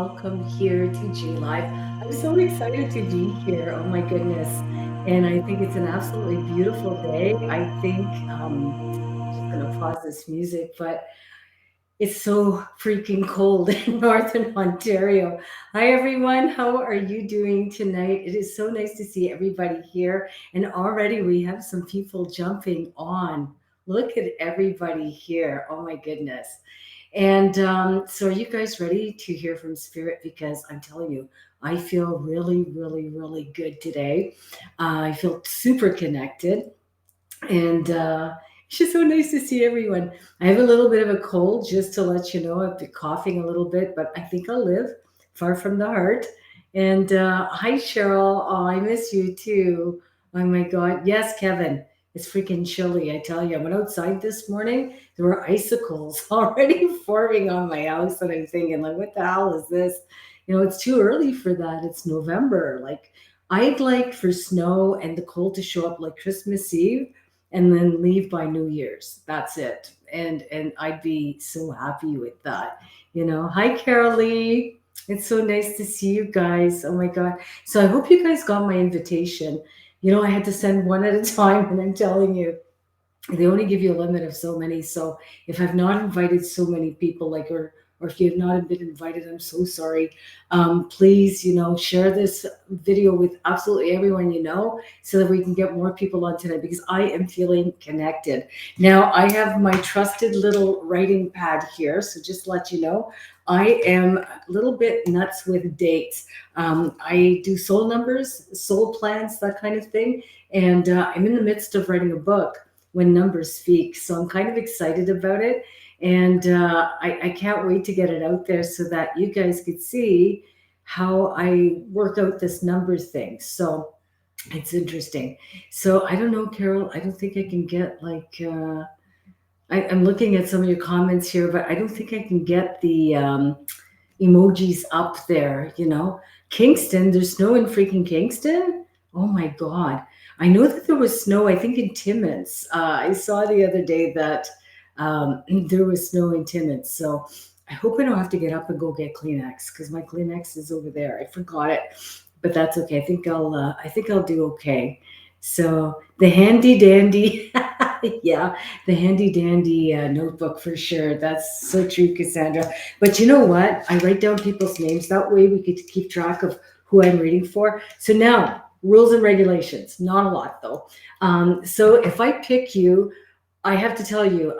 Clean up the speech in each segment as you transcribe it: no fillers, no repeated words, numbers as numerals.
welcome here to J Live. I'm so excited to be here. Oh my goodness. And I think it's an absolutely beautiful day. I think I'm just going to pause this music, but it's so freaking cold in Northern Ontario. Hi, everyone. How are you doing tonight? It is so nice to see everybody here. And already we have some people jumping on. Look at everybody here. Oh, my goodness. And so, are you guys ready to hear from Spirit? Because I'm telling you, I feel really, really, really good today. I feel super connected. And it's just so nice to see everyone. I have a little bit of a cold, just to let you know. I've been coughing a little bit, but I think I'll live. Far from the heart. And hi, Cheryl. Oh, I miss you too. Oh my God. Yes, Kevin. It's freaking chilly. I tell you, I went outside this morning. There were icicles already forming on my house, and I'm thinking, like, what the hell is this? It's too early for that. It's November. Like, I'd like for snow and the cold to show up like Christmas Eve and then leave by New Year's. That's it. And I'd be so happy with that. Hi, Carol Lee. It's so nice to see you guys. Oh my God. So I hope you guys got my invitation. I had to send one at a time, and I'm telling you, they only give you a limit of so many. So if I've not invited so many people, like, or if you have not been invited, I'm so sorry. Please, share this video with absolutely everyone you know, so that we can get more people on tonight, because I am feeling connected. Now I have my trusted little writing pad here, so just to let you know, I am a little bit nuts with dates. I do soul numbers, soul plans, that kind of thing, and I'm in the midst of writing a book when numbers speak. So I'm kind of excited about it. And I can't wait to get it out there so that you guys could see how I work out this numbers thing. So it's interesting. So I don't know, Carol, I don't think I can get like, I'm looking at some of your comments here, but I don't think I can get the emojis up there. Kingston, there's snow in freaking Kingston. Oh my God. I know that there was snow, I think, in Timmins. I saw the other day that there was snow in Timmins. So I hope I don't have to get up and go get Kleenex, because my Kleenex is over there. I forgot it, but that's okay. I think I'll do okay. So the handy dandy, yeah, the handy dandy notebook for sure. That's so true, Cassandra. But you know what? I write down people's names. That way we could keep track of who I'm reading for. So now, rules and regulations. Not a lot though. So if I pick you, I have to tell you,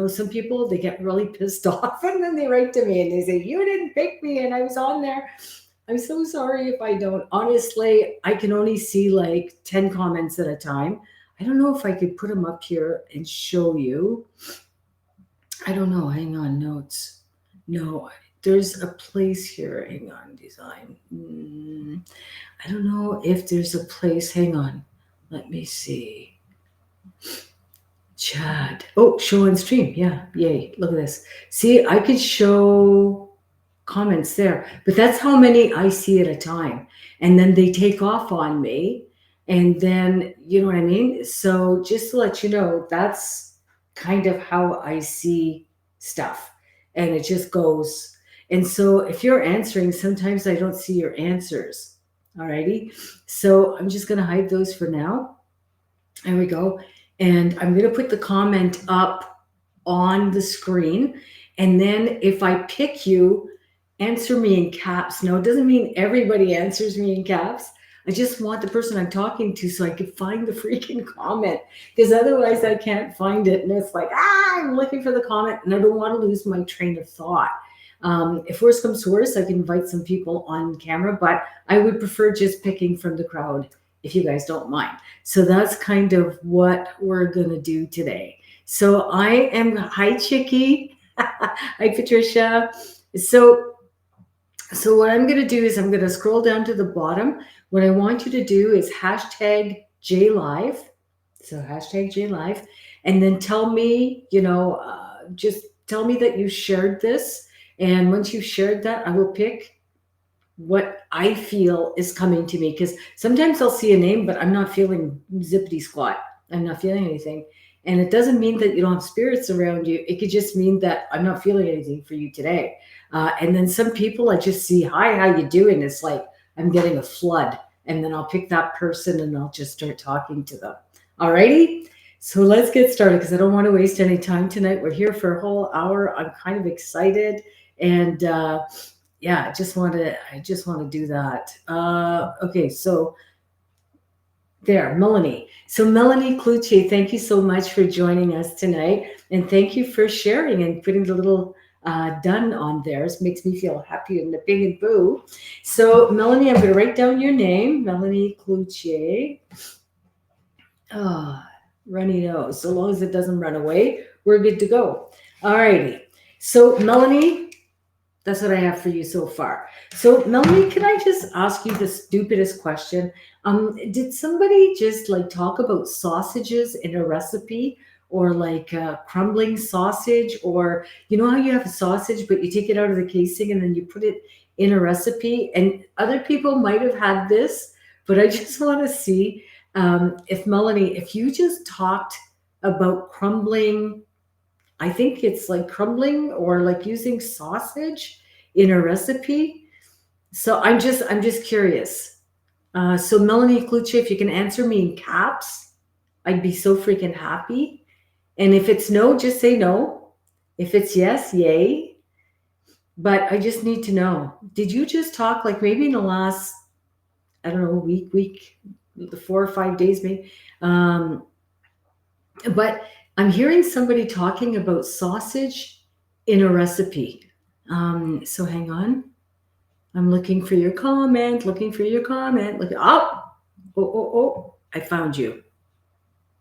some people, they get really pissed off, and then they write to me and they say, "You didn't pick me, and I was on there." I'm so sorry if I don't. Honestly, I can only see like 10 comments at a time. I don't know if I could put them up here and show you. I don't know. Hang on, notes. No, there's a place here. Hang on, design. I don't know if there's a place. Hang on. Let me see. Chat. Oh, show on stream. Yeah. Yay. Look at this. See, I could show comments there, but that's how many I see at a time. And then they take off on me. And then, you know what I mean? So just to let you know, that's kind of how I see stuff. And it just goes. And so if you're answering, sometimes I don't see your answers. Alrighty. So I'm just going to hide those for now. There we go. And I'm going to put the comment up on the screen. And then if I pick you, answer me in caps. Now, it doesn't mean everybody answers me in caps. I just want the person I'm talking to so I can find the freaking comment, because otherwise I can't find it. And it's like, I'm looking for the comment and I don't want to lose my train of thought. If worse comes to worse, I can invite some people on camera, but I would prefer just picking from the crowd, if you guys don't mind. So that's kind of what we're going to do today. So I am, hi, Chicky. Hi, Patricia. So what I'm going to do is I'm going to scroll down to the bottom. What I want you to do is hashtag JLive. So hashtag JLive. And then tell me, just tell me that you shared this. And once you've shared that, I will pick what I feel is coming to me. Because sometimes I'll see a name, but I'm not feeling zippity squat. I'm not feeling anything. And it doesn't mean that you don't have spirits around you. It could just mean that I'm not feeling anything for you today. And then some people I just see, hi, how you doing? It's like I'm getting a flood. And then I'll pick that person and I'll just start talking to them. Alrighty? So let's get started because I don't want to waste any time tonight. We're here for a whole hour. I'm kind of excited. And yeah, I just want to do that. Okay, so there, Melanie. So, Melanie Cloutier, thank you so much for joining us tonight. And thank you for sharing and putting the little done on there. It makes me feel happy and the big and boo. So, Melanie, I'm going to write down your name, Melanie Cloutier. Ah, runny nose. So long as it doesn't run away, we're good to go. All righty. So, Melanie, that's what I have for you so far. So, Melanie, can I just ask you the stupidest question? Did somebody just like talk about sausages in a recipe, or like crumbling sausage, or you know how you have a sausage, but you take it out of the casing and then you put it in a recipe? And other people might have had this, but I just want to see if Melanie, if you just talked about crumbling, I think it's like crumbling or like using sausage in a recipe. So I'm just curious. So Melanie Cloutier, if you can answer me in caps, I'd be so freaking happy. And if it's no, just say no. If it's yes, yay. But I just need to know. Did you just talk like maybe in the last, I don't know, week, the 4 or 5 days maybe? But I'm hearing somebody talking about sausage in a recipe. So hang on. I'm looking for your comment, looking for your comment. Look, oh, I found you.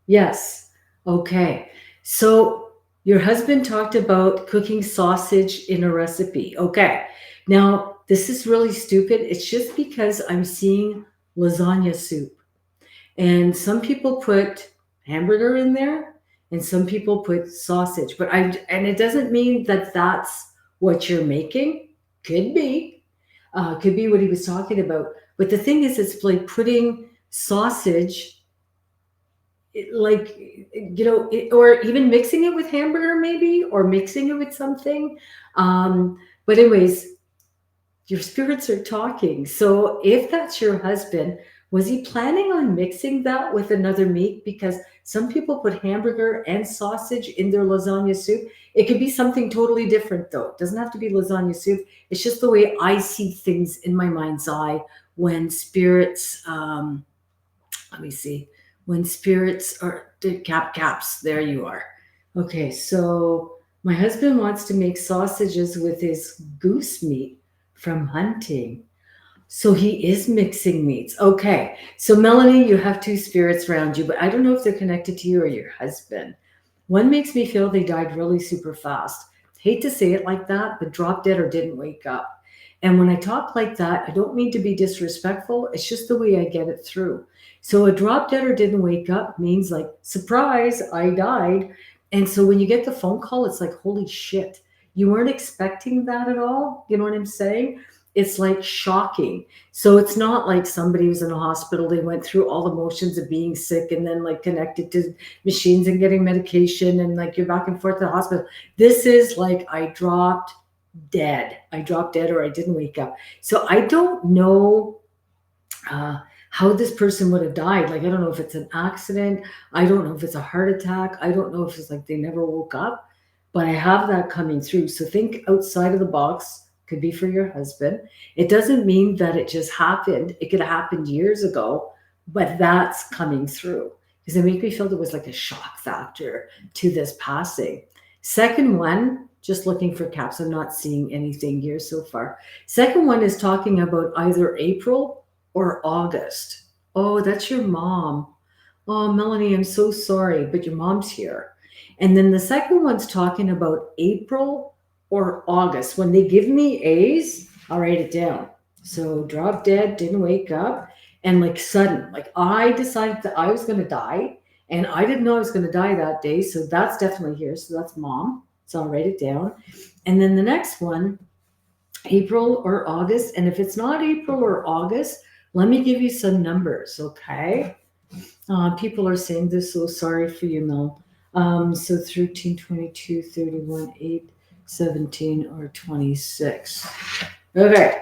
Yes. Okay. So your husband talked about cooking sausage in a recipe. Okay. Now, this is really stupid. It's just because I'm seeing lasagna soup. And some people put hamburger in there and some people put sausage. But I and it doesn't mean that that's what you're making. Could be what he was talking about. But the thing is, it's like putting sausage, like or even mixing it with hamburger, maybe, or mixing it with something. But anyways, your spirits are talking. So if that's your husband, was he planning on mixing that with another meat? Because some people put hamburger and sausage in their lasagna soup. It could be something totally different, though. It doesn't have to be lasagna soup. It's just the way I see things in my mind's eye when spirits, let me see, when spirits are the caps. There you are. Okay, so my husband wants to make sausages with his goose meat from hunting. So he is mixing meats. Okay. So Melanie, you have two spirits around you, but I don't know if they're connected to you or your husband. One makes me feel they died really super fast. Hate to say it like that, but dropped dead or didn't wake up. And when I talk like that, I don't mean to be disrespectful. It's just the way I get it through. So a drop dead or didn't wake up means like, surprise, I died. And so when you get the phone call, it's like, holy shit, you weren't expecting that at all. You know what I'm saying? It's like shocking. So it's not like somebody was in a hospital, they went through all the motions of being sick and then like connected to machines and getting medication and like you're back and forth to the hospital. This is like I dropped dead. I dropped dead or I didn't wake up. So I don't know how this person would have died. Like, I don't know if it's an accident. I don't know if it's a heart attack. I don't know if it's like they never woke up, but I have that coming through. So think outside of the box. Could be for your husband. It doesn't mean that it just happened. It could have happened years ago, but that's coming through because it made me feel there was like a shock factor to this passing. Second one, just looking for caps. I'm not seeing anything here so far. Second one is talking about either April or August. Oh, that's your mom. Oh, Melanie, I'm so sorry, but your mom's here. And then the second one's talking about April or August. When they give me A's, I'll write it down. So drop dead, didn't wake up, and like sudden, like I decided that I was going to die, and I didn't know I was going to die that day. So that's definitely here. So that's mom. So I'll write it down. And then the next one, April or August. And if it's not April or August, let me give you some numbers, okay? People are saying this, so sorry for you, Mel. So 13, 22, 31, 8, 17, or 26. Okay.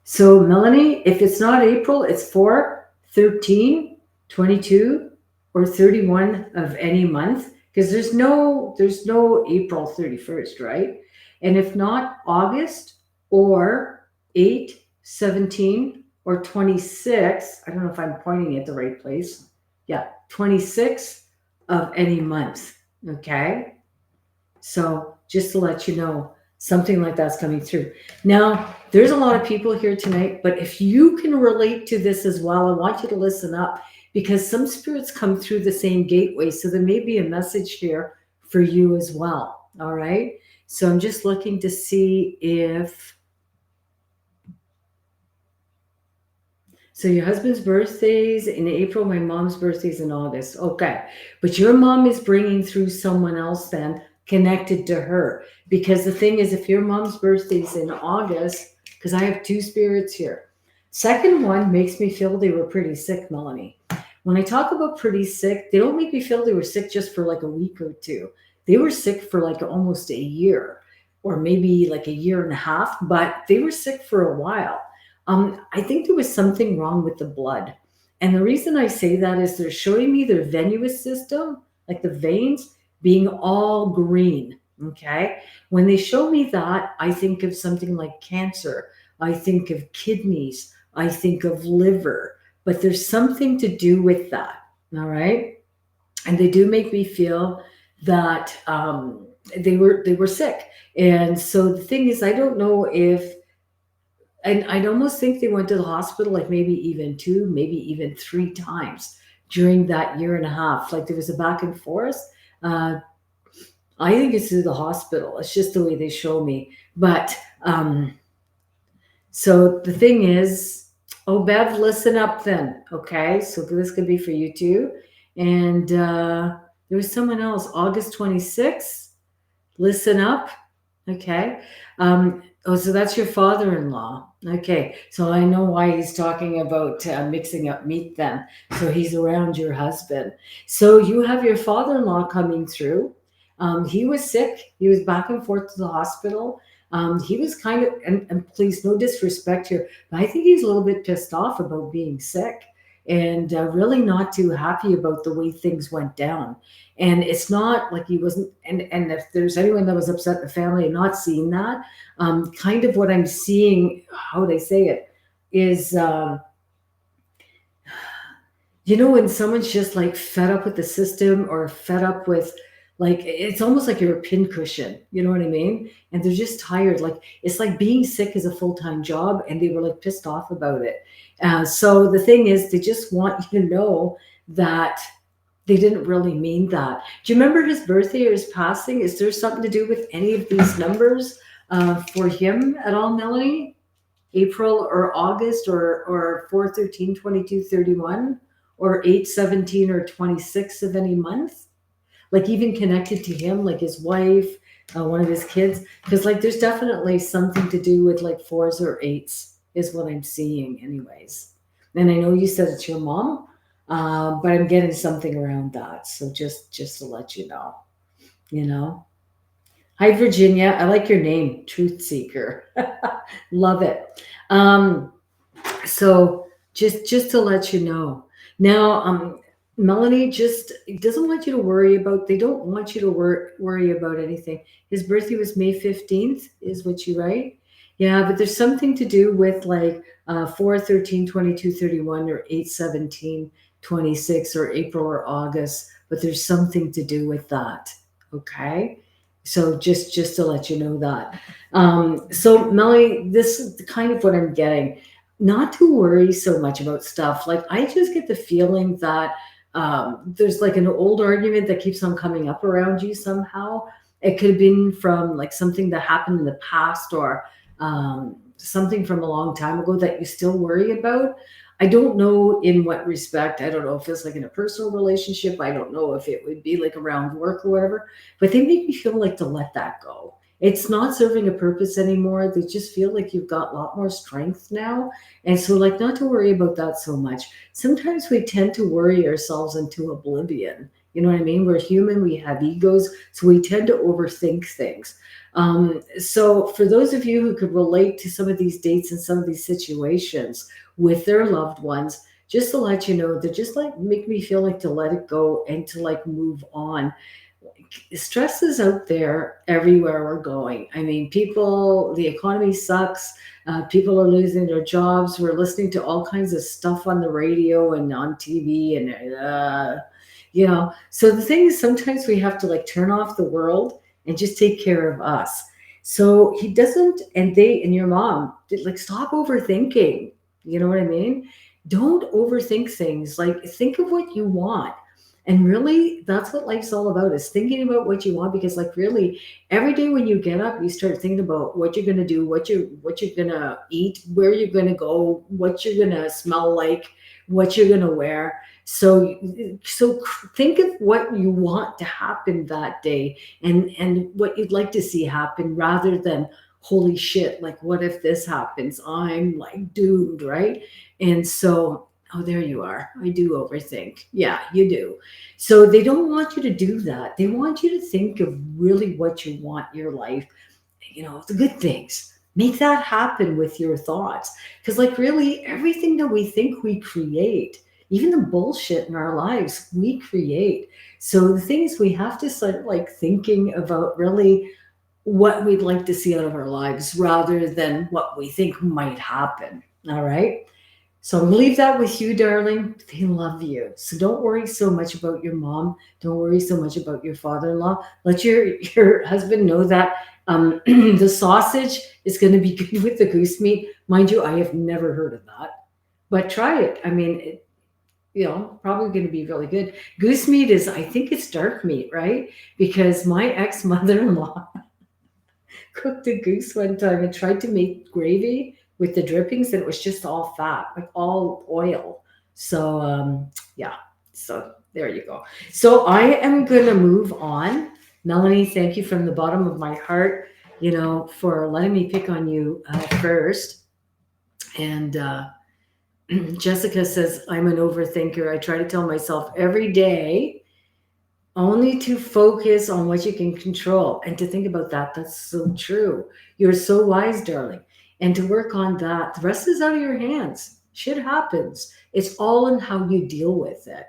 So, Melanie, if it's not April, it's 4, 13, 22, or 31 of any month because there's no April 31st, right? And if not August or 8, 17, or 26, I don't know if I'm pointing at the right place. Yeah, 26 of any month, okay? So just to let you know, something like that's coming through. Now, there's a lot of people here tonight, but if you can relate to this as well, I want you to listen up because some spirits come through the same gateway. So there may be a message here for you as well. All right. So I'm just looking to see if. So your husband's birthday's in April, my mom's birthday's in August. Okay. But your mom is bringing through someone else then connected to her. Because the thing is, if your mom's birthday's in August, because I have two spirits here. Second one makes me feel they were pretty sick, Melanie. When I talk about pretty sick, they don't make me feel they were sick just for like a week or two. They were sick for like almost a year or maybe like a year and a half, but they were sick for a while. I think there was something wrong with the blood. And the reason I say that is they're showing me their venous system, like the veins, being all green. Okay. When they show me that, I think of something like cancer. I think of kidneys. I think of liver. But there's something to do with that. All right. And they do make me feel that they were sick. And so the thing is, I don't know if and I'd almost think they went to the hospital like maybe even two, maybe even three times during that year and a half. Like there was a back and forth. Uh, I think it's to the hospital. It's just the way they show me. But so the thing is, oh, Bev, listen up then. Okay. So this could be for you too. And there was someone else, August 26th. Listen up. Okay. Oh, so that's your father-in-law. Okay. So I know why he's talking about mixing up meat then. So he's around your husband. So you have your father-in-law coming through. He was sick. He was back and forth to the hospital. He was kind of, and please, no disrespect here, but I think he's a little bit pissed off about being sick and really not too happy about the way things went down. And it's not like he wasn't, and if there's anyone that was upset in the family and not seeing that, kind of what I'm seeing, how they say it, is, when someone's just like fed up with the system or fed up with, like, it's almost like you're a pincushion, you know what I mean? And they're just tired. Like, it's like being sick is a full time job and they were like pissed off about it. So the thing is, they just want you to know that they didn't really mean that. Do you remember his birthday or his passing? Is there something to do with any of these numbers for him at all, Melanie? April or August or 4, 13, 22, 31, or 8, 17, or 26 of any month? Like even connected to him, like his wife, one of his kids? Because like there's definitely something to do with like fours or eights, is what I'm seeing, anyways. And I know you said it's your mom, but I'm getting something around that. So just to let you know, you know. Hi, Virginia. I like your name, Truth Seeker. Love it. Um, so just to let you know. Now, Melanie just doesn't want you to worry about. They don't want you to worry about anything. His birthday was May 15th, is what you write. Yeah, but there's something to do with like 4, 13, 22, 31, or 8, 17, 26, or April or August. But there's something to do with that. Okay. So just to let you know that. So Melanie, this is kind of what I'm getting. Not to worry so much about stuff. Like I just get the feeling that there's like an old argument that keeps on coming up around you somehow. It could have been from like something that happened in the past or something from a long time ago that you still worry about. I don't know in what respect. I don't know if it's like in a personal relationship. I don't know if it would be like around work or whatever, but they make me feel like to let that go. It's not serving a purpose anymore. They just feel like you've got a lot more strength now. And so, like, not to worry about that so much. Sometimes we tend to worry ourselves into oblivion, You know what I mean? We're human, we have egos, so we tend to overthink things. So, for those of you who could relate to some of these dates and some of these situations with their loved ones, just to let you know that just like make me feel like to let it go and to like move on. Stress is out there everywhere we're going. I mean, people, the economy sucks. People are losing their jobs. We're listening to all kinds of stuff on the radio and on TV, and so the thing is, sometimes we have to like turn off the world and just take care of us. So he doesn't, and they and your mom did like stop overthinking. You know what I mean? Don't overthink things. Like think of what you want. And really, that's what life's all about is thinking about what you want because like really every day when you get up, you start thinking about what you're gonna do, what you're gonna eat, where you're gonna go, what you're gonna smell like, what you're gonna wear. So think of what you want to happen that day and what you'd like to see happen rather than holy shit, like what if this happens? I'm like doomed, right? And so oh, there you are. I do overthink. Yeah, you do. So they don't want you to do that. They want you to think of really what you want in your life, the good things. Make that happen with your thoughts. Because, like, really, everything that we think we create, even the bullshit in our lives, we create. So the thing is, we have to start like thinking about really what we'd like to see out of our lives rather than what we think might happen. All right. So I'm gonna leave that with you, darling. They love you. So don't worry so much about your mom. Don't worry so much about your father-in-law. Let your husband know that the sausage is going to be good with the goose meat. Mind you, I have never heard of that, but try it. I mean, probably going to be really good. Goose meat is, I think it's dark meat, right? Because my ex-mother-in-law cooked a goose one time and tried to make gravy with the drippings, and it was just all fat, like all oil. So, yeah, so there you go. So, I am going to move on. Melanie, thank you from the bottom of my heart, for letting me pick on you first. And Jessica says, I'm an overthinker. I try to tell myself every day only to focus on what you can control and to think about that. That's so true. You're so wise, darling. And to work on that, the rest is out of your hands. Shit happens. It's all in how you deal with it.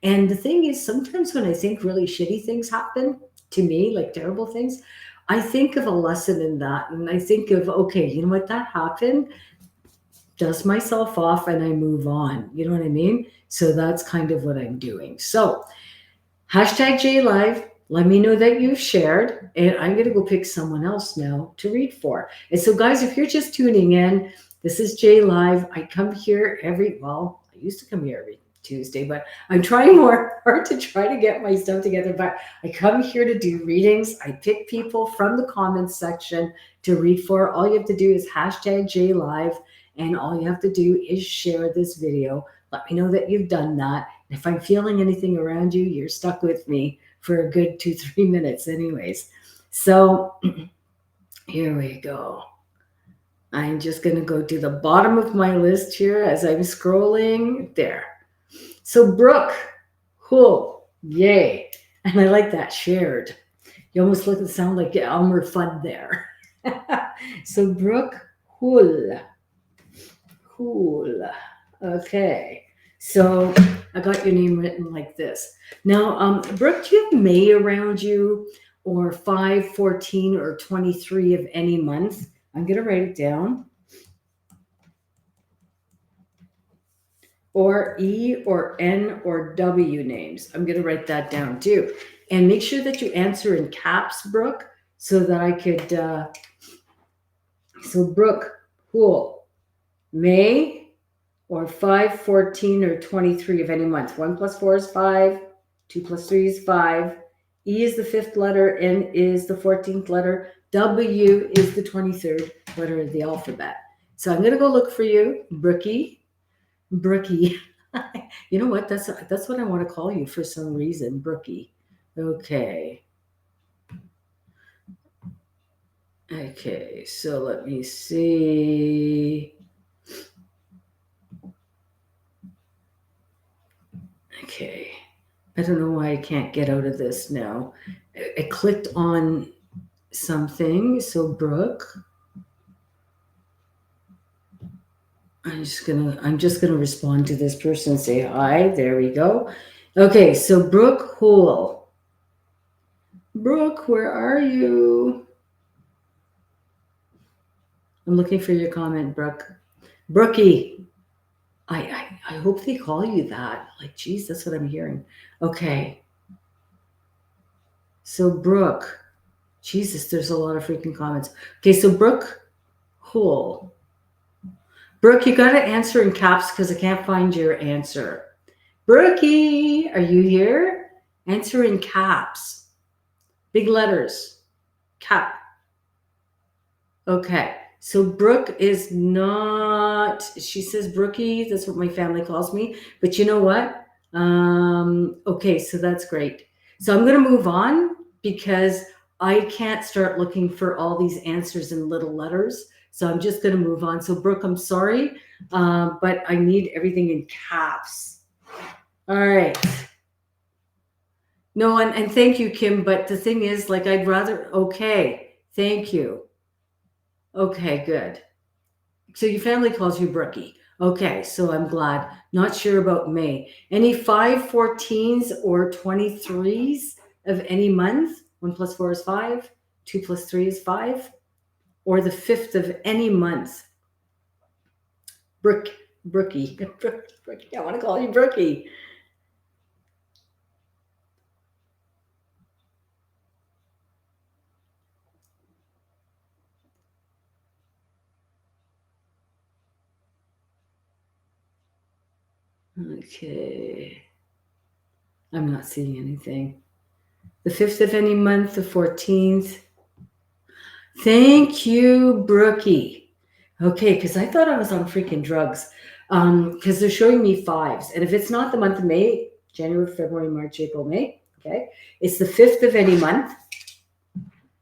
And the thing is, sometimes when I think really shitty things happen to me, like terrible things, I think of a lesson in that. And I think of, okay, you know what, that happened, dust myself off, and I move on. You know what I mean? So that's kind of what I'm doing. So, hashtag JLive. Let me know that you've shared, and I'm going to go pick someone else now to read for. And so, guys, if you're just tuning in, this is JLive. I come here I used to come here every Tuesday, but I'm trying more hard to try to get my stuff together. But I come here to do readings. I pick people from the comments section to read for. All you have to do is hashtag JLive, and all you have to do is share this video. Let me know that you've done that. If I'm feeling anything around you, you're stuck with me for a good 2-3 minutes, anyways. So here we go. I'm just going to go to the bottom of my list here as I'm scrolling. There. So, Brooke, cool. Yay. And I like that shared. You almost look and sound like Elmer Fudd there. So, Brooke, cool. Cool. Okay. So I got your name written like this. Now, Brooke, do you have May around you or 5, 14, or 23 of any month? I'm going to write it down. Or E or N or W names. I'm going to write that down too. And make sure that you answer in caps, Brooke, so that I could. So, Brooke, cool. May or 5, 14, or 23 of any month. 1 plus 4 is 5. 2 plus 3 is 5. E is the 5th letter. N is the 14th letter. W is the 23rd letter of the alphabet. So I'm going to go look for you, Brookie. Brookie. You know what? That's what I want to call you for some reason, Brookie. Okay. Okay, so let me see. Okay. I don't know why I can't get out of this now. I clicked on something. So Brooke, I'm just gonna respond to this person and say hi. There we go. Okay, so Brooke Hoole. Brooke, where are you? I'm looking for your comment, Brooke. Brookie. I hope they call you that. Like, geez, that's what I'm hearing. Okay. So Brooke. Jesus, there's a lot of freaking comments. Okay, so Brooke Hoole. Brooke, you gotta answer in caps because I can't find your answer. Brookie, are you here? Answer in caps. Big letters. Cap. Okay. So Brooke is not, she says Brookie, that's what my family calls me. But you know what? Okay, so that's great. So I'm going to move on because I can't start looking for all these answers in little letters. So I'm just going to move on. So Brooke, I'm sorry, but I need everything in caps. All right. No, and thank you, Kim. But the thing is, like, I'd rather, okay, thank you. Okay, good. So your family calls you Brookie. Okay, so I'm glad. Not sure about May. Any 5/14s or 23s of any month? 1 plus 4 is 5. 2 plus 3 is 5. Or the 5th of any month? Brookie. Brookie. I want to call you Brookie. Okay. I'm not seeing anything. The 5th of any month, the 14th. Thank you, Brookie. Okay, because I thought I was on freaking drugs. Because they're showing me fives. And if it's not the month of May, January, February, March, April, May, okay, it's the 5th of any month.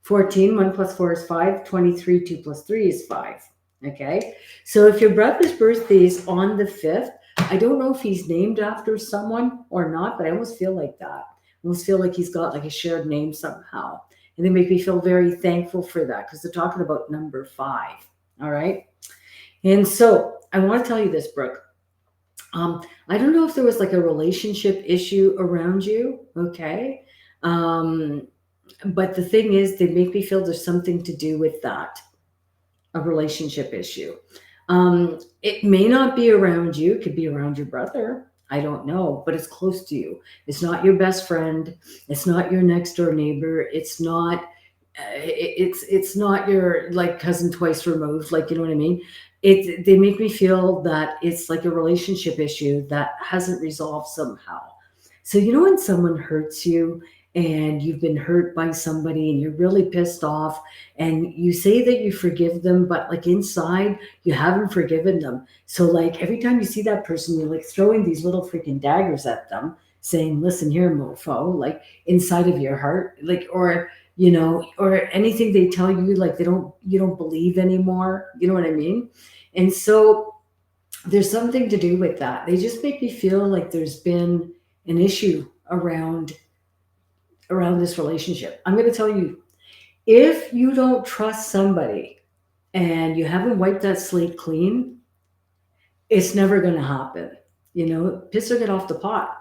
14, 1 plus 4 is 5. 23, 2 plus 3 is 5. Okay, so if your brother's birthday is on the 5th, I don't know if he's named after someone or not, but I almost feel like that. I almost feel like he's got like a shared name somehow. And they make me feel very thankful for that because they're talking about number 5. All right. And so I want to tell you this, Brooke. I don't know if there was like a relationship issue around you. Okay. Um, but the thing is, they make me feel there's something to do with that, a relationship issue. It may not be around you, it could be around your brother. I don't know, but it's close to you. It's not your best friend. It's not your next door neighbor. It's not. It's not your like cousin twice removed. Like you know what I mean. They make me feel that it's like a relationship issue that hasn't resolved somehow. So you know when someone hurts you and you've been hurt by somebody and you're really pissed off and you say that you forgive them, but like inside you haven't forgiven them. So like every time you see that person, you're like throwing these little freaking daggers at them, saying, "Listen here, mofo," like inside of your heart, like or or anything they tell you, like you don't believe anymore. You know what I mean? And so there's something to do with that. They just make me feel like there's been an issue around this relationship. I'm going to tell you, if you don't trust somebody and you haven't wiped that slate clean, it's never going to happen. Piss or get off the pot.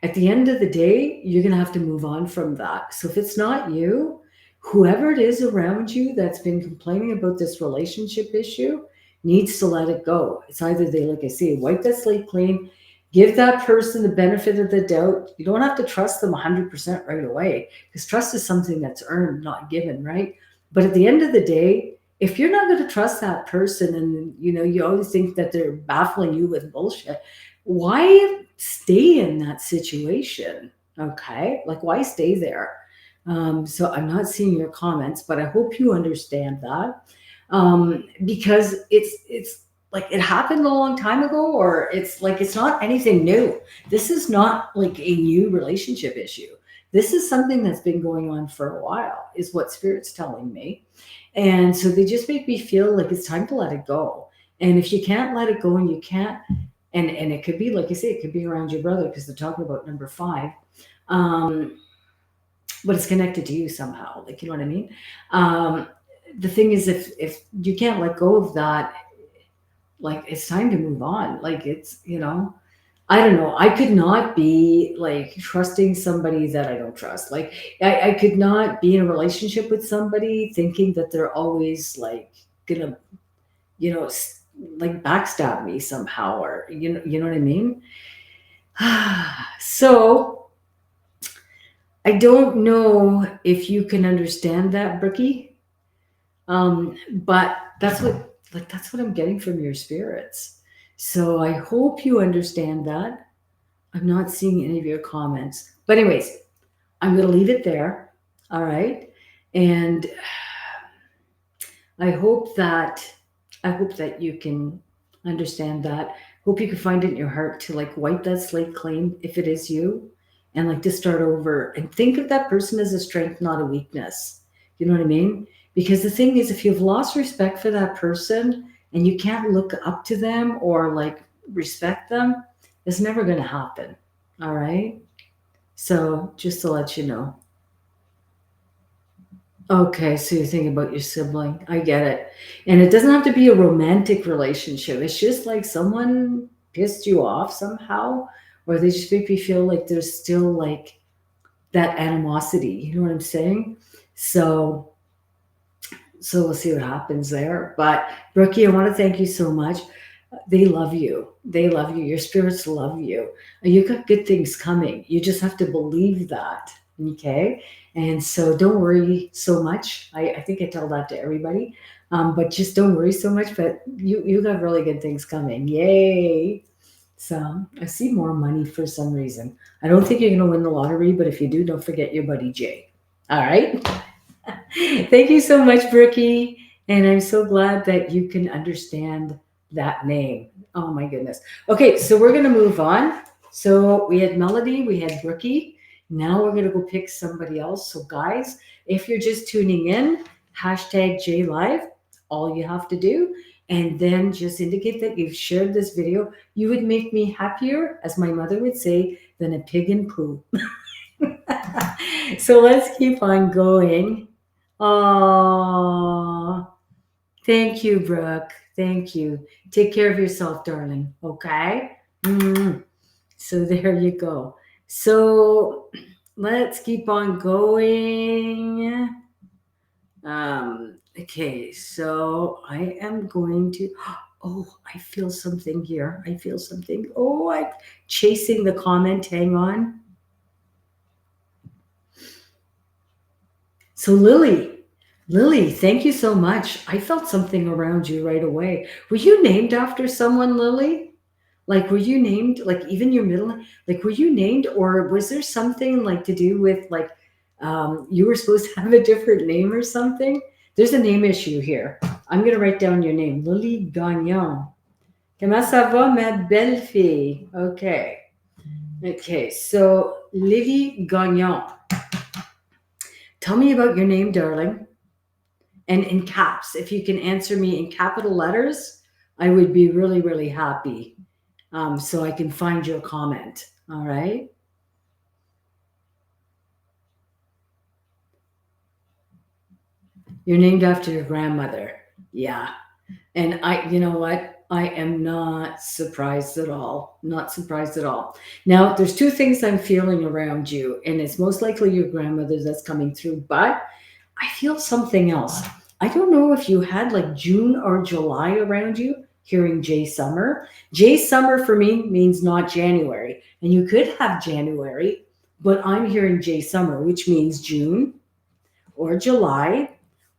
At the end of the day, you're going to have to move on from that. So if it's not you, whoever it is around you that's been complaining about this relationship issue needs to let it go. It's either they, like I say, wipe that slate clean, give that person the benefit of the doubt. You don't have to trust them 100% right away because trust is something that's earned, not given, right? But at the end of the day, if you're not going to trust that person and you always think that they're baffling you with bullshit, why stay in that situation? Okay, like why stay there? So I'm not seeing your comments, but I hope you understand that, because it's like it happened a long time ago, or it's like it's not anything new. This is not like a new relationship issue. This is something that's been going on for a while, is what Spirit's telling me. And so they just make me feel like it's time to let it go. And if you can't let it go and you can't, and it could be, like I say, it could be around your brother because they're talking about number 5. Um, but it's connected to you somehow. Like, you know what I mean? Um, the thing is, if you can't let go of that, like it's time to move on. Like it's, I don't know. I could not be like trusting somebody that I don't trust. Like I could not be in a relationship with somebody thinking that they're always like gonna, you know, like backstab me somehow, or you know what I mean. So I don't know if you can understand that, Brookie. But that's what I'm getting from your spirits. So I hope you understand that. I'm not seeing any of your comments. But anyways, I'm going to leave it there. All right. And I hope that I hope that you can understand that. Hope you can find it in your heart to like wipe that slate clean if it is you, and like to start over and think of that person as a strength, not a weakness. You know what I mean? Because the thing is, if you've lost respect for that person and you can't look up to them or like respect them, it's never going to happen. All right. So just to let you know. Okay, so you're thinking about your sibling. I get it. And it doesn't have to be a romantic relationship. It's just like someone pissed you off somehow, or they just make me feel like there's still like that animosity. You know what I'm saying? So so we'll see what happens there. But Brookie, I want to thank you so much. They love you. They love you. Your spirits love you. You got good things coming. You just have to believe that. Okay. And so don't worry so much. I think I tell that to everybody. But just don't worry so much. But you got really good things coming. Yay. So I see more money for some reason. I don't think you're going to win the lottery, but if you do, don't forget your buddy Jay. All right. Thank you so much, Brookie. And I'm so glad that you can understand that name. Oh my goodness. Okay, so we're gonna move on. So we had Melody, we had Brookie. Now we're gonna go pick somebody else. So guys, if you're just tuning in, hashtag JLive, all you have to do, and then just indicate that you've shared this video. You would make me happier, as my mother would say, than a pig in poo. So let's keep on going. Oh, thank you, Brooke. Thank you. Take care of yourself, darling. Okay. So there you go. So let's keep on going. Okay, so I am going to. Oh, I feel something here. I feel something. Oh, I'm chasing the comment. Hang on. So Lily, thank you so much. I felt something around you right away. Were you named after someone, Lily? Like, were you named, like, even your middle, like, were you named, or was there something like to do with, like, you were supposed to have a different name or something? There's a name issue here. I'm going to write down your name, Lily Gagnon. Comment ça va, ma belle fille? Okay. Okay, so Lily Gagnon. Tell me about your name, darling. And in caps. If you can answer me in capital letters, I would be really, really happy. So I can find your comment. All right. You're named after your grandmother. Yeah. And you know what? I am not surprised at all. Not surprised at all. Now, there's two things I'm feeling around you, and it's most likely your grandmother that's coming through, but I feel something else. I don't know if you had like June or July around you hearing J Summer. J Summer for me means not January, and you could have January, but I'm hearing J Summer, which means June or July,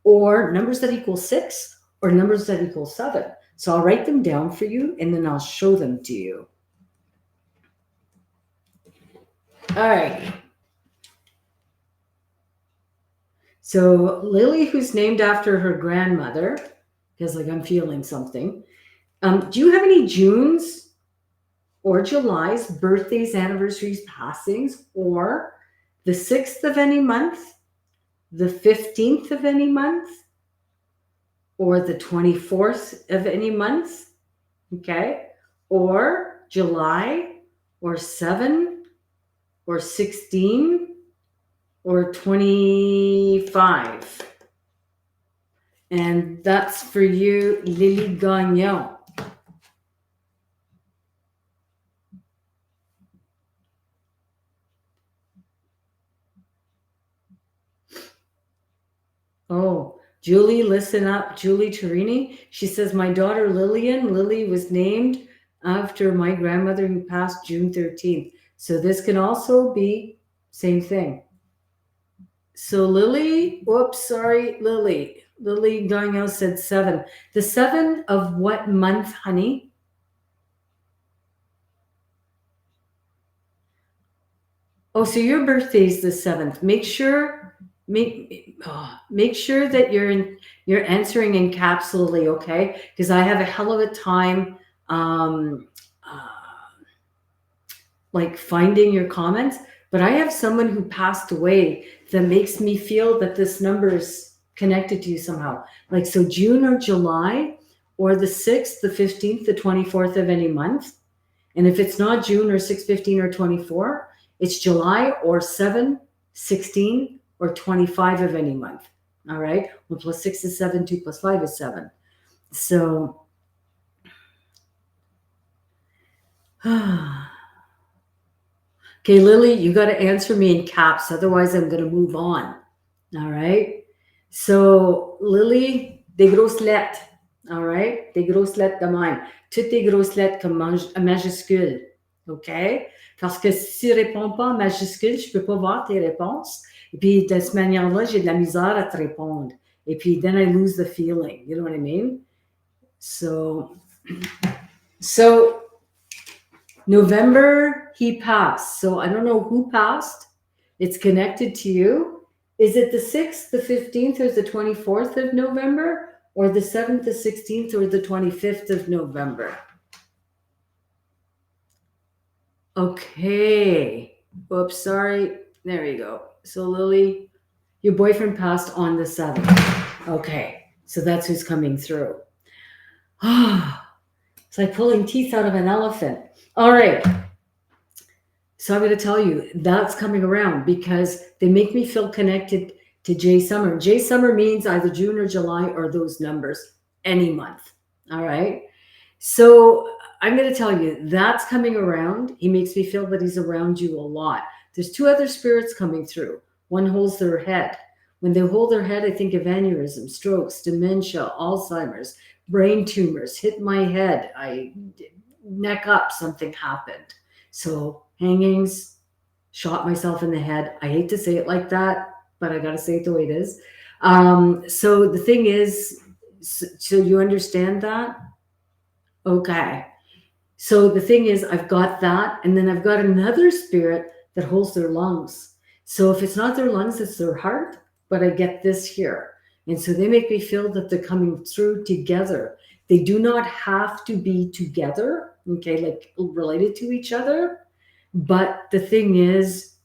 or numbers that equal 6 or numbers that equal 7. So I'll write them down for you and then I'll show them to you. All right. So Lily, who's named after her grandmother, because like I'm feeling something. Do you have any Junes or Julys, birthdays, anniversaries, passings, or the 6th of any month, the 15th of any month, or the 24th of any month? Okay. Or July, or 7, or 16 or 25. And that's for you, Lily Gagnon. Oh, Julie, listen up. Julie Torini. She says, my daughter Lillian, Lily was named after my grandmother who passed June 13th. So this can also be same thing. So Lily, whoops, sorry, Lily. Lily Gagnon said 7. The 7 of what month, honey? Oh, so your birthday is the 7th. Make sure that you're answering encapsulately, okay? Because I have a hell of a time um uh, like finding your comments, but I have someone who passed away that makes me feel that this number is connected to you somehow. Like so June or July or the 6th, the 15th, the 24th of any month. And if it's not June or 6, 15 or 24, it's July or 7, 16 or 25 of any month. All right. 1 plus 6 is 7, 2 plus 5 is 7. So, okay, Lily, you got to answer me in caps. Otherwise, I'm going to move on. All right. So, Lily, des grosses lettres. All right. Des grosses lettres de même. Toutes des grosses lettres comme majuscules. OK? Parce que si tu ne réponds pas en majuscule, je ne peux pas voir tes réponses. Et puis, de cette manière-là, j'ai de la misère à te répondre. Et puis, then I lose the feeling. You know what I mean? So November, he passed. So I don't know who passed. It's connected to you. Is it the 6th, the 15th, or the 24th of November? Or the 7th, the 16th, or the 25th of November? Okay. Oops, sorry. There you go. So, Lily, your boyfriend passed on the 7th. Okay. So that's who's coming through. It's like pulling teeth out of an elephant. All right. So I'm going to tell you that's coming around because they make me feel connected to Jay Summer. Jay Summer means either June or July or those numbers, any month. All right. So I'm going to tell you that's coming around. He makes me feel that he's around you a lot. There's 2 other spirits coming through. One holds their head. When they hold their head, I think of aneurysm, strokes, dementia, Alzheimer's, brain tumors, hit my head, I neck up, something happened. So hangings, shot myself in the head. I hate to say it like that, but I got to say it the way it is. So the thing is, so you understand that? Okay. So the thing is, I've got that, and then I've got another spirit that holds their lungs. So if it's not their lungs, it's their heart, but I get this here. And so they make me feel that they're coming through together. They do not have to be together, okay, like related to each other. But the thing is,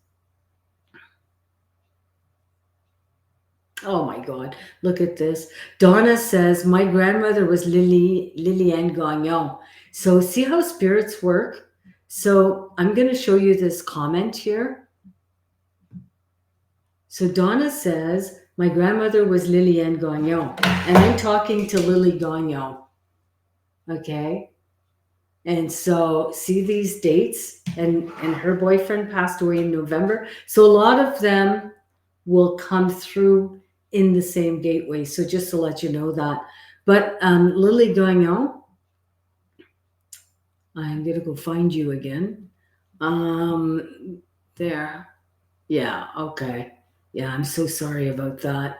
oh my God, look at this. Donna says, my grandmother was Liliane Gagnon. So see how spirits work? So I'm going to show you this comment here. So Donna says, my grandmother was Liliane Gagnon. And I'm talking to Lily Gagnon. Okay. And so see these dates, and her boyfriend passed away in November. So a lot of them will come through in the same gateway. So just to let you know that. But Lily Gagnon, I'm going to go find you again. There. Yeah. Okay. Yeah. I'm so sorry about that.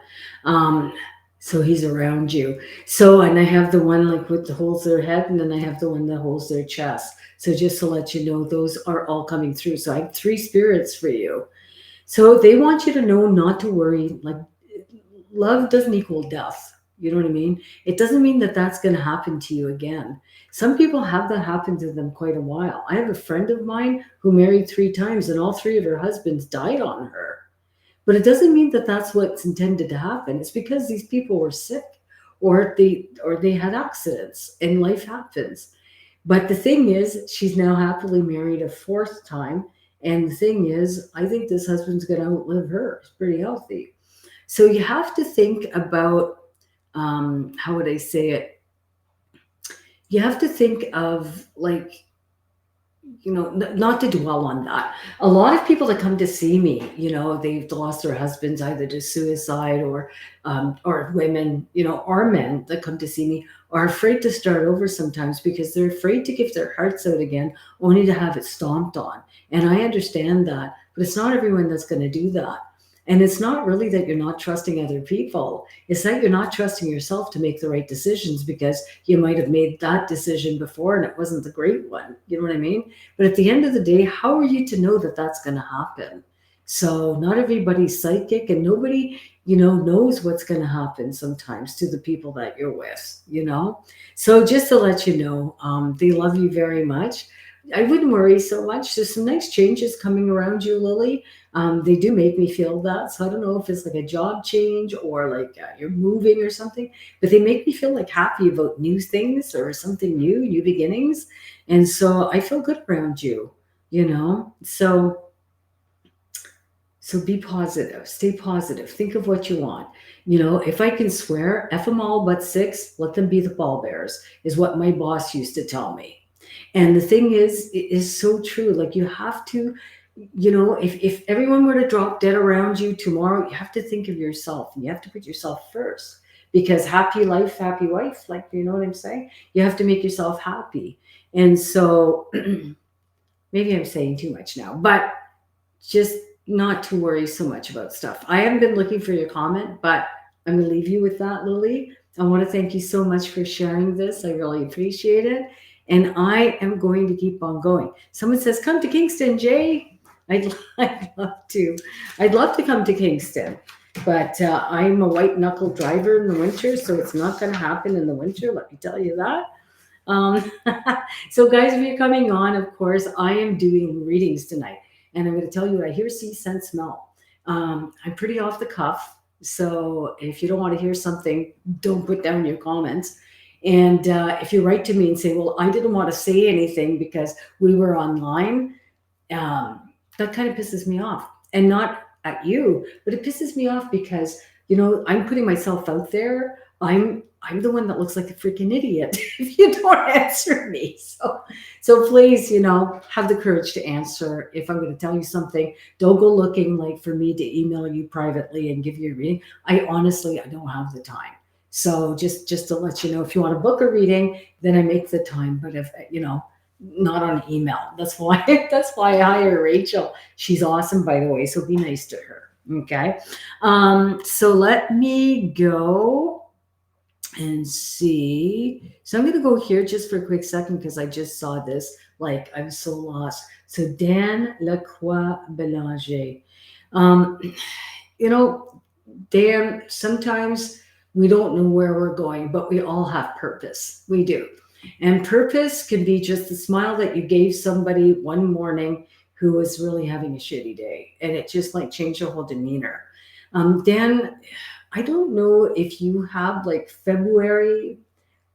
So he's around you. So, and I have the one like with the holds their head, and then I have the one that holds their chest. So just to let you know, those are all coming through. So I have 3 spirits for you. So they want you to know not to worry. Like love doesn't equal death. You know what I mean? It doesn't mean that that's going to happen to you again. Some people have that happen to them quite a while. I have a friend of mine who married 3 times, and all 3 of her husbands died on her. But it doesn't mean that that's what's intended to happen. It's because these people were sick, or they had accidents, and life happens. But the thing is, she's now happily married a 4th time, And the thing is, I think this husband's going to outlive her. He's pretty healthy. So you have to think about, how would I say it? You have to think of like, not to dwell on that. A lot of people that come to see me, they've lost their husbands either to suicide, or women, or men that come to see me are afraid to start over sometimes because they're afraid to give their hearts out again, only to have it stomped on. And I understand that, but it's not everyone that's going to do that. And it's not really that you're not trusting other people. It's that you're not trusting yourself to make the right decisions because you might have made that decision before and it wasn't the great one. You know what I mean? But at the end of the day, how are you to know that that's going to happen? So not everybody's psychic and nobody, knows what's going to happen sometimes to the people that you're with. So just to let you know, they love you very much. I wouldn't worry so much. There's some nice changes coming around you, Lily. They do make me feel that. So I don't know if it's like a job change or like you're moving or something, but they make me feel like happy about new things or something new, new beginnings. And so I feel good around you. So be positive, stay positive, think of what you want. If I can swear, F them all but six, let them be the pallbearers, is what my boss used to tell me. And the thing is, it is so true. Like you have to, if everyone were to drop dead around you tomorrow, you have to think of yourself and you have to put yourself first because happy life, happy wife, like, you know what I'm saying? You have to make yourself happy. And so maybe I'm saying too much now, but just not to worry so much about stuff. I haven't been looking for your comment, but I'm going to leave you with that, Lily. I want to thank you so much for sharing this. I really appreciate it. And I am going to keep on going. Someone says, come to Kingston, Jay. I'd love to. I'd love to come to Kingston, but I'm a white knuckle driver in the winter, so it's not going to happen in the winter. Let me tell you that. Um, so, guys, if you're coming on, of course, I am doing readings tonight. And I'm going to tell you, I hear, see, sense, smell. I'm pretty off the cuff. So if you don't want to hear something, don't put down your comments. And if you write to me and say, well, I didn't want to say anything because we were online, that kind of pisses me off. And not at you, but it pisses me off because, I'm putting myself out there. I'm the one that looks like a freaking idiot if you don't answer me. So please, have the courage to answer. If I'm going to tell you something, don't go looking like for me to email you privately and give you a reading. I don't have the time. So just to let you know, if you want to book a reading, then I make the time. But if not on email. That's why I hire Rachel. She's awesome, by the way. So be nice to her. Okay. So let me go and see. So I'm going to go here just for a quick second because I just saw this. Like I'm so lost. So Dan Lacroix Belanger. Um, Dan, sometimes we don't know where we're going, but we all have purpose. We do. And purpose can be just the smile that you gave somebody one morning who was really having a shitty day. And it just like changed your whole demeanor. Dan, I don't know if you have like February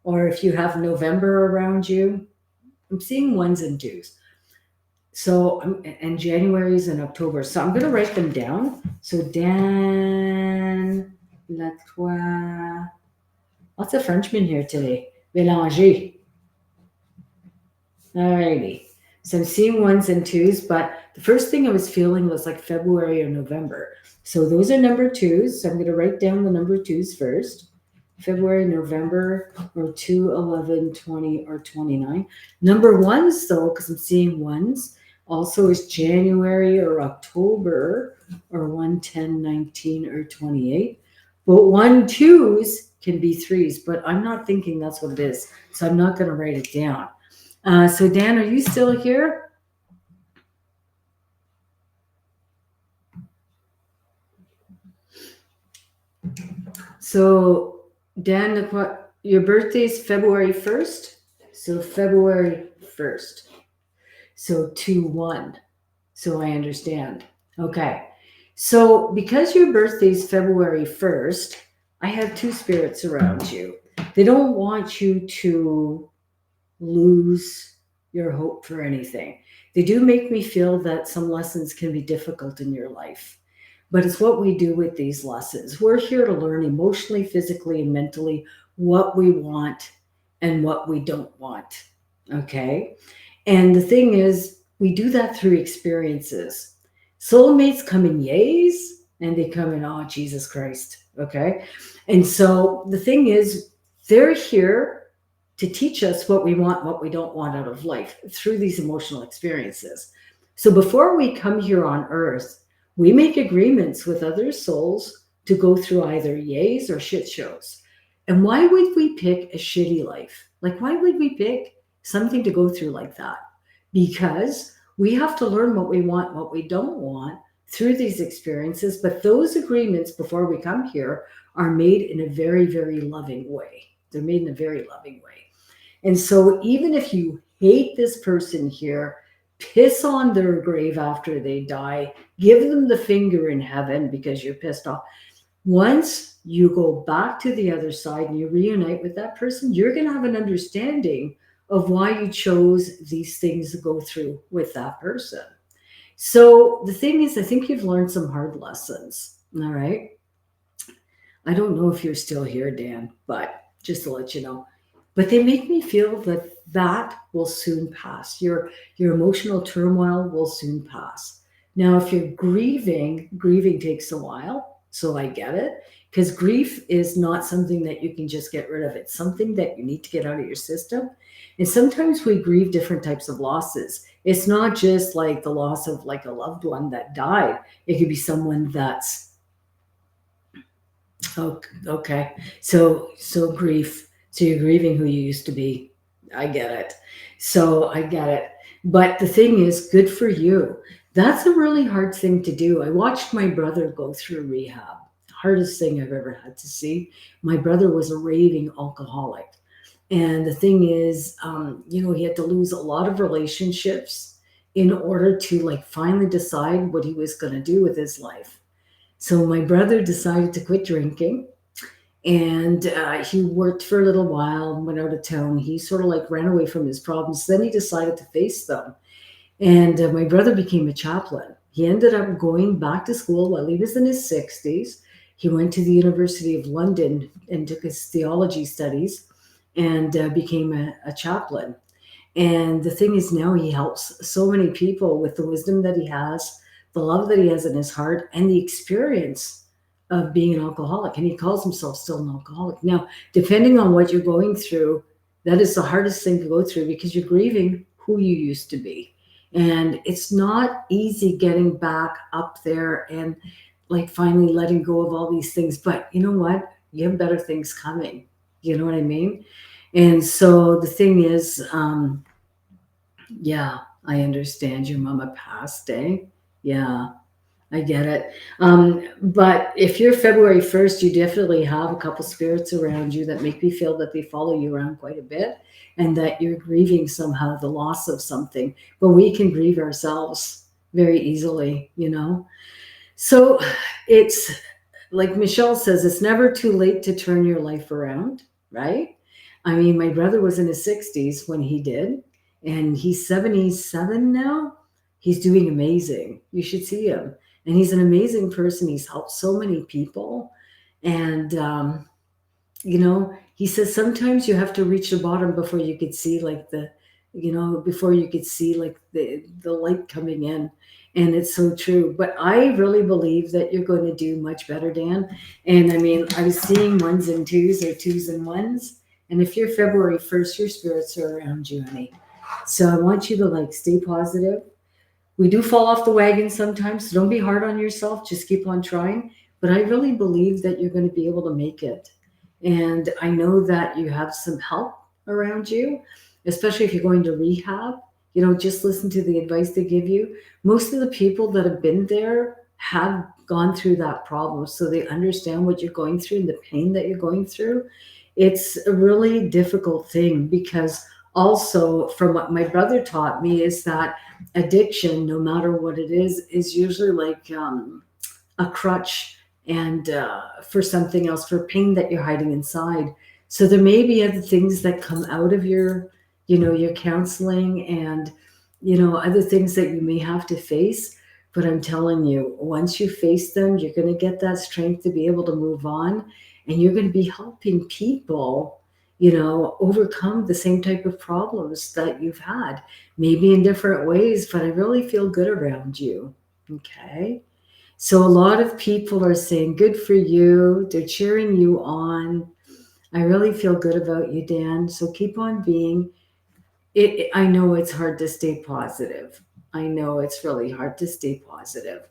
or if you have November around you. I'm seeing ones and twos. So, and January's and October. So I'm going to write them down. So Dan Lacroix. Lots of Frenchmen here today. Bélanger. Alrighty. So I'm seeing ones and twos, but the first thing I was feeling was like February or November. So those are number twos. So I'm going to write down the number twos first. February, November, or 2, 11, 20, or 29. Number ones, though, because I'm seeing ones, also is January or October, or 1, 10, 19, or 28. But 1, 2s can be threes, but I'm not thinking that's what it is. So I'm not going to write it down. So Dan, are you still here? So Dan, your birthday is February 1st. So February 1st. So 2-1. So I understand. Okay. So because your birthday is February 1st, I have two spirits around you. They don't want you to lose your hope for anything. They do make me feel that some lessons can be difficult in your life. But it's what we do with these lessons. We're here to learn emotionally, physically, and mentally what we want and what we don't want. Okay? And the thing is, we do that through experiences. Soulmates come in yays and they come in, oh, Jesus Christ. Okay? And so the thing is, they're here to teach us what we want, what we don't want out of life through these emotional experiences. So before we come here on earth, we make agreements with other souls to go through either yays or shit shows. And why would we pick a shitty life? Like, why would we pick something to go through like that? Because we have to learn what we want, what we don't want through these experiences. But those agreements before we come here are made in a very, very loving way. They're made in a very loving way. And so, even if you hate this person here, piss on their grave after they die, give them the finger in heaven because you're pissed off. Once you go back to the other side and you reunite with that person, you're going to have an understanding of why you chose these things to go through with that person. So, the thing is, I think you've learned some hard lessons. All right. I don't know if you're still here, Dan, but just to let you know. But they make me feel that that will soon pass. Your emotional turmoil will soon pass. Now, if you're grieving, grieving takes a while, so I get it. Because grief is not something that you can just get rid of. It's something that you need to get out of your system. And sometimes we grieve different types of losses. It's not just like the loss of like a loved one that died. It could be someone that's okay. So grief. So you're grieving who you used to be. I get it. So I get it. But the thing is, good for you. That's a really hard thing to do. I watched my brother go through rehab. Hardest thing I've ever had to see. My brother was a raving alcoholic. And the thing is, he had to lose a lot of relationships in order to like finally decide what he was going to do with his life. So my brother decided to quit drinking and he worked for a little while, went out of town. He sort of like ran away from his problems. Then he decided to face them. And my brother became a chaplain. He ended up going back to school while he was in his 60s. He went to the University of London and took his theology studies and became a chaplain. And the thing is, now he helps so many people with the wisdom that he has, the love that he has in his heart, and the experience of being an alcoholic. And he calls himself still an alcoholic. Now, depending on what you're going through, that is the hardest thing to go through because you're grieving who you used to be. And it's not easy getting back up there and like finally letting go of all these things. But you know what? You have better things coming. You know what I mean? And so the thing is, yeah, I understand your mama passed, eh? Yeah, I get it. But if you're February 1st, you definitely have a couple spirits around you that make me feel that they follow you around quite a bit and that you're grieving somehow the loss of something. But we can grieve ourselves very easily. So it's like Michelle says, it's never too late to turn your life around, right? I mean, my brother was in his 60s when he did, and he's 77 now. He's doing amazing. You should see him. And he's an amazing person. He's helped so many people. And, he says sometimes you have to reach the bottom before you could see like before you could see like the light coming in. And it's so true. But I really believe that you're going to do much better, Dan. And I mean, I was seeing ones and twos or twos and ones. And if you're February 1st, your spirits are around you, honey. So I want you to like stay positive. We do fall off the wagon sometimes, so don't be hard on yourself. Just keep on trying. But I really believe that you're going to be able to make it. And I know that you have some help around you, especially if you're going to rehab. Just listen to the advice they give you. Most of the people that have been there have gone through that problem, so they understand what you're going through and the pain that you're going through. It's a really difficult thing because also from what my brother taught me is that addiction, no matter what it is usually like a crutch and for something else, for pain that you're hiding inside. So there may be other things that come out of your counseling and, other things that you may have to face. But I'm telling you, once you face them, you're going to get that strength to be able to move on. And you're going to be helping people, overcome the same type of problems that you've had, maybe in different ways. But I really feel good around you. Okay. So a lot of people are saying, good for you. They're cheering you on. I really feel good about you, Dan. So keep on being. I know it's hard to stay positive. I know it's really hard to stay positive.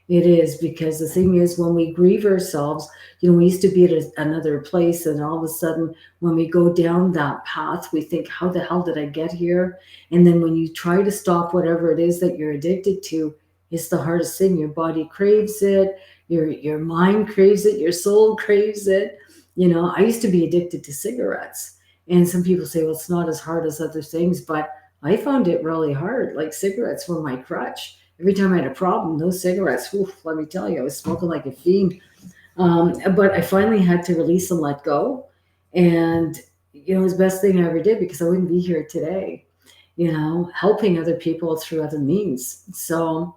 It is, because the thing is, when we grieve ourselves, we used to be at another place, and all of a sudden, when we go down that path, we think, how the hell did I get here? And then when you try to stop whatever it is that you're addicted to, it's the hardest thing. Your body craves it, your mind craves it, your soul craves it. I used to be addicted to cigarettes. And some people say, well, it's not as hard as other things, but I found it really hard. Like, cigarettes were my crutch. Every time I had a problem, those cigarettes, let me tell you, I was smoking like a fiend. But I finally had to release and let go. And, it was the best thing I ever did, because I wouldn't be here today, helping other people through other means. So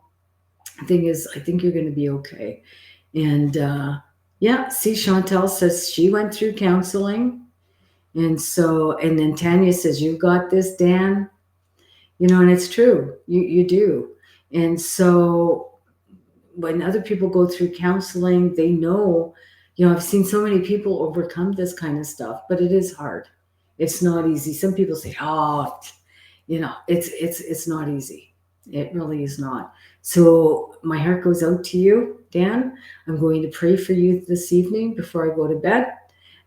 the thing is, I think you're going to be okay. And yeah, see, Chantel says she went through counseling. And so, and then Tanya says, you got this, Dan. And it's true. You do. And so when other people go through counseling, they know, I've seen so many people overcome this kind of stuff, but it is hard. It's not easy. Some people say, oh, it's not easy. It really is not. So my heart goes out to you, Dan. I'm going to pray for you this evening before I go to bed.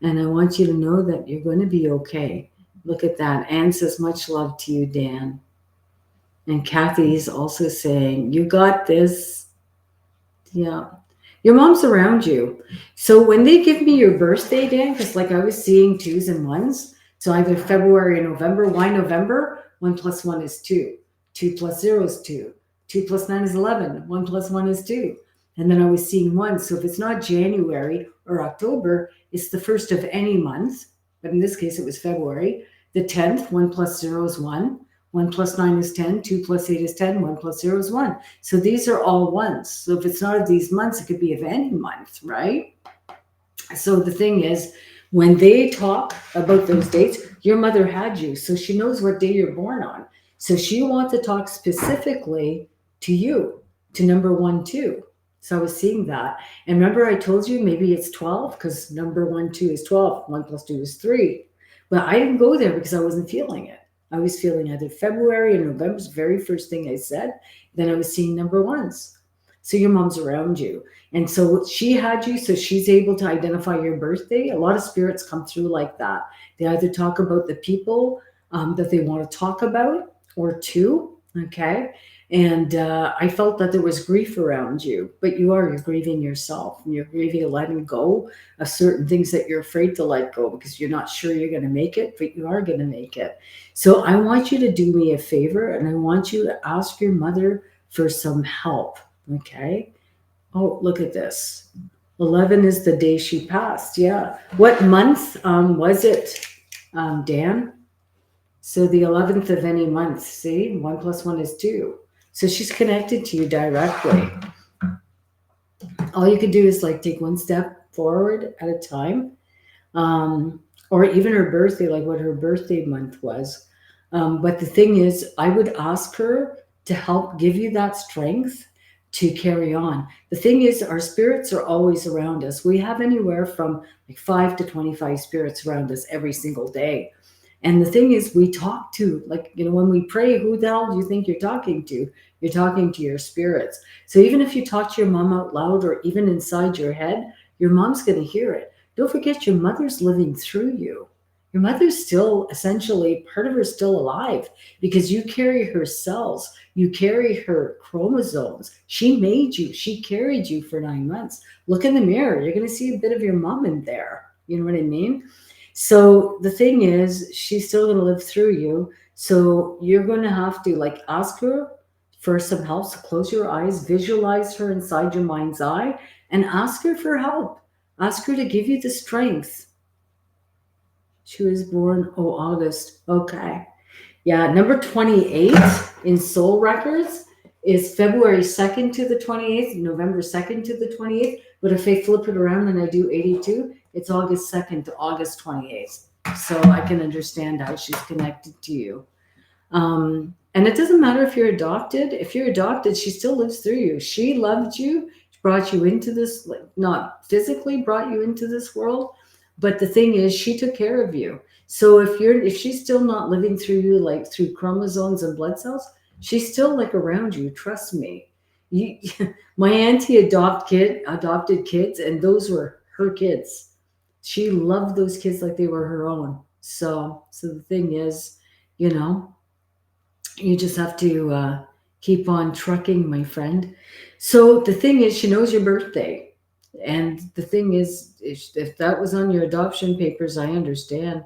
And I want you to know that you're going to be okay. Look at that. Anne says, much love to you, Dan. And Kathy is also saying, you got this. Yeah. Your mom's around you. So when they give me your birthday, Dan, because like I was seeing twos and ones, so either February or November. Why November? 1 plus 1 is 2. 2 plus 0 is 2. 2 plus 9 is 11. 1 plus 1 is 2. And then I was seeing 1. So if it's not January or October, it's the first of any month. But in this case, it was February. The 10th, 1 plus 0 is 1. 1 plus 9 is 10, 2 plus 8 is 10, 1 plus 0 is 1. So these are all ones. So if it's not of these months, it could be of any month, right? So the thing is, when they talk about those dates, your mother had you, so she knows what day you're born on. So she wants to talk specifically to you, to number 1, 2. So I was seeing that. And remember I told you maybe it's 12, because number 1, 2 is 12. 1 plus 2 is 3. But I didn't go there because I wasn't feeling it. I was feeling either February or November, was the very first thing I said. Then I was seeing number 1s. So your mom's around you. And so she had you, so she's able to identify your birthday. A lot of spirits come through like that. They either talk about the people that they want to talk about, or two, okay? And I felt that there was grief around you, but you're grieving yourself, and you're grieving letting go of certain things that you're afraid to let go because you're not sure you're going to make it, but you are going to make it. So I want you to do me a favor, and I want you to ask your mother for some help, okay? Oh, look at this. 11 is the day she passed. Yeah. What month was it, Dan? So the 11th of any month. See, 1 plus 1 is 2. So she's connected to you directly. All you can do is like take one step forward at a time, or even her birthday, like what her birthday month was. But the thing is, I would ask her to help give you that strength to carry on. The thing is, our spirits are always around us. We have anywhere from like 5 to 25 spirits around us every single day. And the thing is, we talk to, like, when we pray, who the hell do you think you're talking to? You're talking to your spirits. So even if you talk to your mom out loud or even inside your head, your mom's going to hear it. Don't forget, your mother's living through you. Your mother's still, essentially, part of her is still alive because you carry her cells. You carry her chromosomes. She made you. She carried you for 9 months. Look in the mirror. You're going to see a bit of your mom in there. You know what I mean? So the thing is, she's still going to live through you. So you're going to have to like ask her for some help. So close your eyes, visualize her inside your mind's eye, and ask her for help. Ask her to give you the strength. She was born, August. Okay. Yeah, number 28 in Soul Records is February 2nd to the 28th, November 2nd to the 28th. But if I flip it around and I do 82, it's August 2nd to August 28th. So I can understand how she's connected to you. And it doesn't matter if you're adopted. If you're adopted, she still lives through you. She loved you, brought you into this, like not physically brought you into this world, but the thing is, she took care of you. So if she's still not living through you, like through chromosomes and blood cells, she's still like around you. Trust me. You, my auntie adopted kids, and those were her kids. She loved those kids like they were her own. So the thing is, you know, you just have to keep on trucking, my friend. So the thing is, she knows your birthday. And the thing is, if that was on your adoption papers, I understand,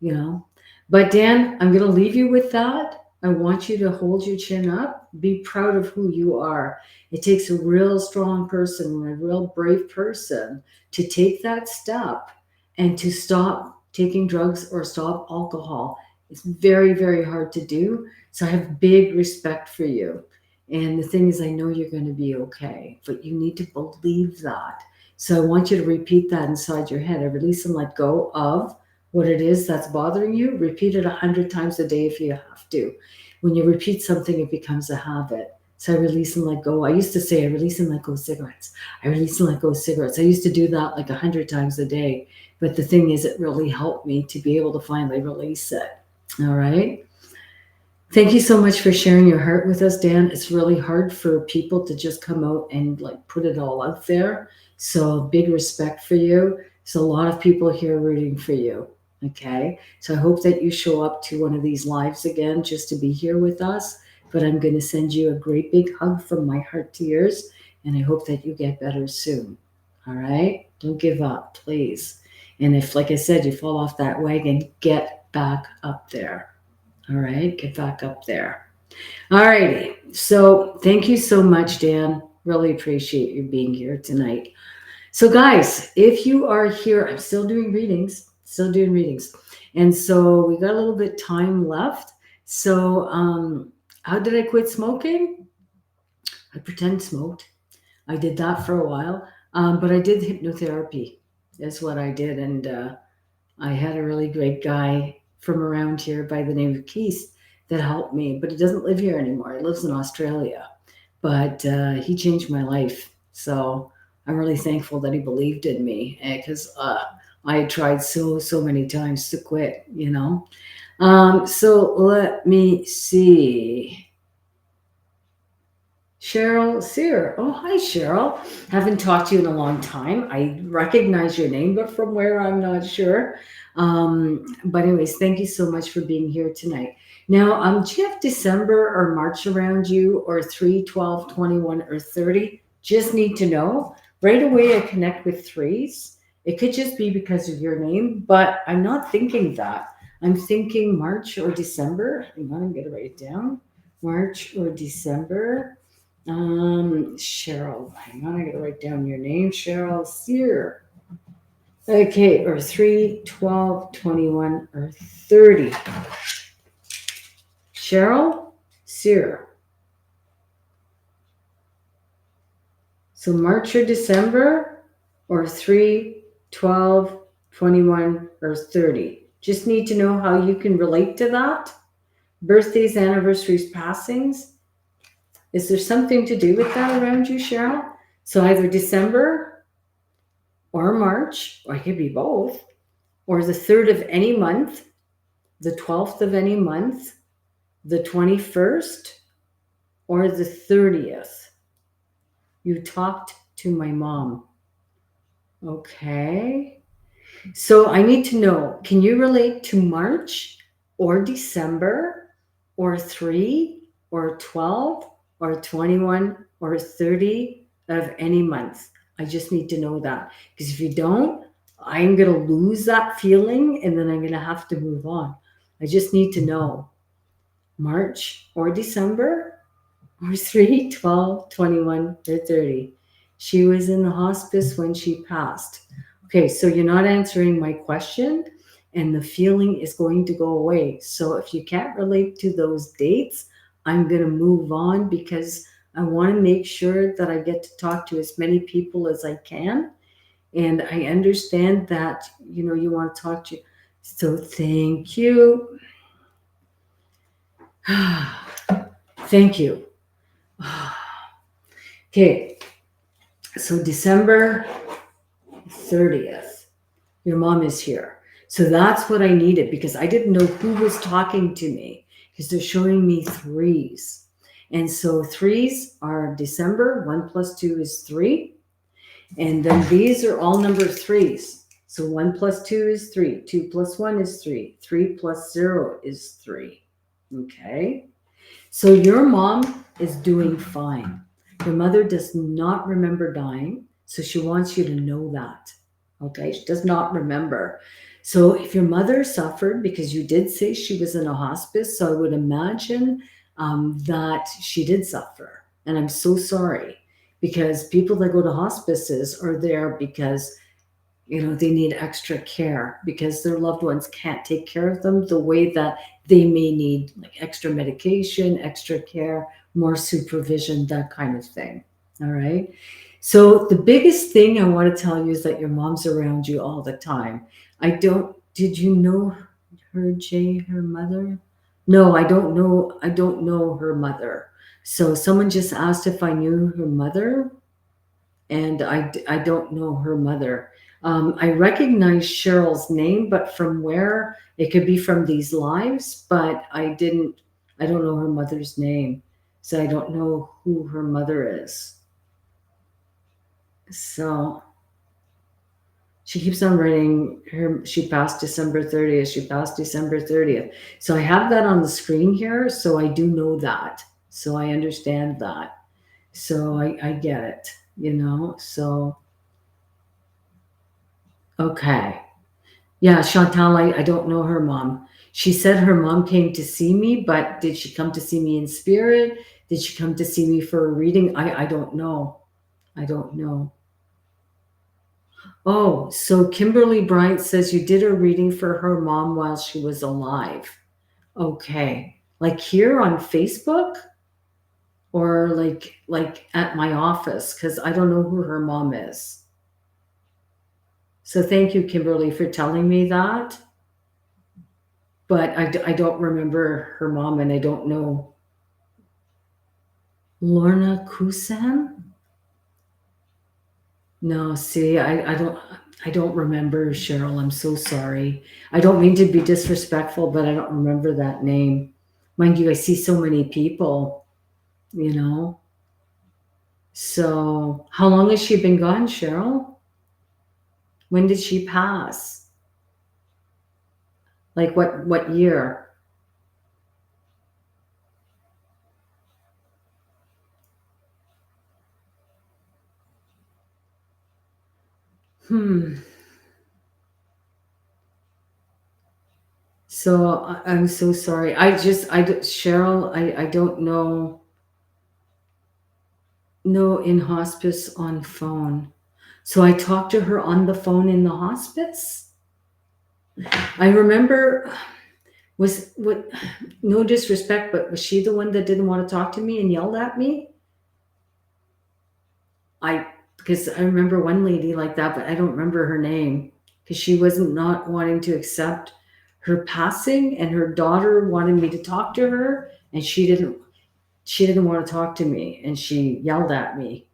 you know. But Dan, I'm going to leave you with that. I want you to hold your chin up, be proud of who you are. It takes a real strong person, a real brave person to take that step and to stop taking drugs or stop alcohol. It's very, very hard to do. So I have big respect for you. And the thing is, I know you're going to be okay, but you need to believe that. So I want you to repeat that inside your head. I release and let go of what it is that's bothering you. Repeat it 100 times a day if you have to. When you repeat something, it becomes a habit. So I release and let go. I used to say, I release and let go of cigarettes. I release and let go of cigarettes. I used to do that like 100 times a day. But the thing is, it really helped me to be able to finally release it. All right. Thank you so much for sharing your heart with us, Dan. It's really hard for people to just come out and like put it all out there. So big respect for you. There's a lot of people here rooting for you. Okay. So I hope that you show up to one of these lives again just to be here with us. But I'm going to send you a great big hug from my heart to yours. And I hope that you get better soon. All right. Don't give up, please. And if, like I said, you fall off that wagon, get back up there. All right, get back up there. All righty. So thank you so much, Dan. Really appreciate you being here tonight. So, guys, if you are here, I'm still doing readings, still doing readings. And so we got a little bit time left. So, how did I quit smoking? I pretend smoked. I did that for a while, but I did hypnotherapy. That's what I did. And I had a really great guy from around here by the name of Keith that helped me, but he doesn't live here anymore. He lives in Australia, but he changed my life. So I'm really thankful that he believed in me because I had tried so many times to quit, you know. So let me see. Cheryl Sear. Oh, hi, Cheryl. Haven't talked to you in a long time. I recognize your name, but from where I'm not sure. But anyways, thank you so much for being here tonight. Now, do you have December or March around you, or 3, 12, 21, or 30? Just need to know. Right away, I connect with threes. It could just be because of your name, but I'm not thinking that. I'm thinking March or December. Hang on, I'm going to write it down. March or December. Cheryl, hang on, I gotta write down your name. Cheryl Sear. Okay, or 3, 12, 21, or 30. Cheryl Sear. So March or December, or 3, 12, 21, or 30. Just need to know how you can relate to that. Birthdays, anniversaries, passings. Is there something to do with that around you, Cheryl? So either December or March, or it could be both, or the 3rd of any month, the 12th of any month, the 21st, or the 30th. You talked to my mom. Okay. So I need to know, can you relate to March or December or 3 or 12 or 21 or 30 of any month? I just need to know that, because if you don't, I'm going to lose that feeling and then I'm going to have to move on. I just need to know March or December or 3, 12, 21, or 30. She was in the hospice when she passed. Okay, so you're not answering my question. and the feeling is going to go away. So if you can't relate to those dates, I'm going to move on because I want to make sure that I get to talk to as many people as I can. And I understand that, you want to talk to. So thank you. Thank you. Okay, so December 30th, your mom is here. So that's what I needed because I didn't know who was talking to me because they're showing me threes. And so threes are December, 1 plus 2 is 3. And then these are all number threes. So 1 plus 2 is 3, 2 plus 1 is 3, 3 plus 0 is 3. Okay. So your mom is doing fine. Your mother does not remember dying. So she wants you to know that. Okay. She does not remember. So if your mother suffered, because you did say she was in a hospice, so I would imagine that she did suffer. And I'm so sorry because people that go to hospices are there because they need extra care because their loved ones can't take care of them the way that they may need, like extra medication, extra care, more supervision, that kind of thing. All right. So the biggest thing I want to tell you is that your mom's around you all the time. Did you know her, Jay, her mother? No, I don't know her mother. So someone just asked if I knew her mother, and I don't know her mother. I recognize Cheryl's name, but from where? It could be from these lives, but I don't know her mother's name. So I don't know who her mother is. So she keeps on writing she passed December 30th. She passed December 30th. So I have that on the screen here. So I do know that. So I understand that. So I get it. So, okay. Yeah, Chantal, I don't know her mom. She said her mom came to see me, but did she come to see me in spirit? Did she come to see me for a reading? I don't know. I don't know. Oh, so Kimberly Bryant says you did a reading for her mom while she was alive. Okay. Like here on Facebook or like at my office because I don't know who her mom is. So thank you, Kimberly, for telling me that. But I don't remember her mom and I don't know. Lorna Kusan? No, see, I don't remember, Cheryl. I'm so sorry. I don't mean to be disrespectful, but I don't remember that name. Mind you, I see so many people, you know. So how long has she been gone, Cheryl? When did she pass? Like what year? Hmm. So I'm so sorry. Cheryl, I don't know. No, in hospice on phone. So I talked to her on the phone in the hospice. I remember, was what, no disrespect, but was she the one that didn't want to talk to me and yelled at me? Because I remember one lady like that, but I don't remember her name because she wasn't not wanting to accept her passing, and her daughter wanted me to talk to her, and she didn't want to talk to me, and she yelled at me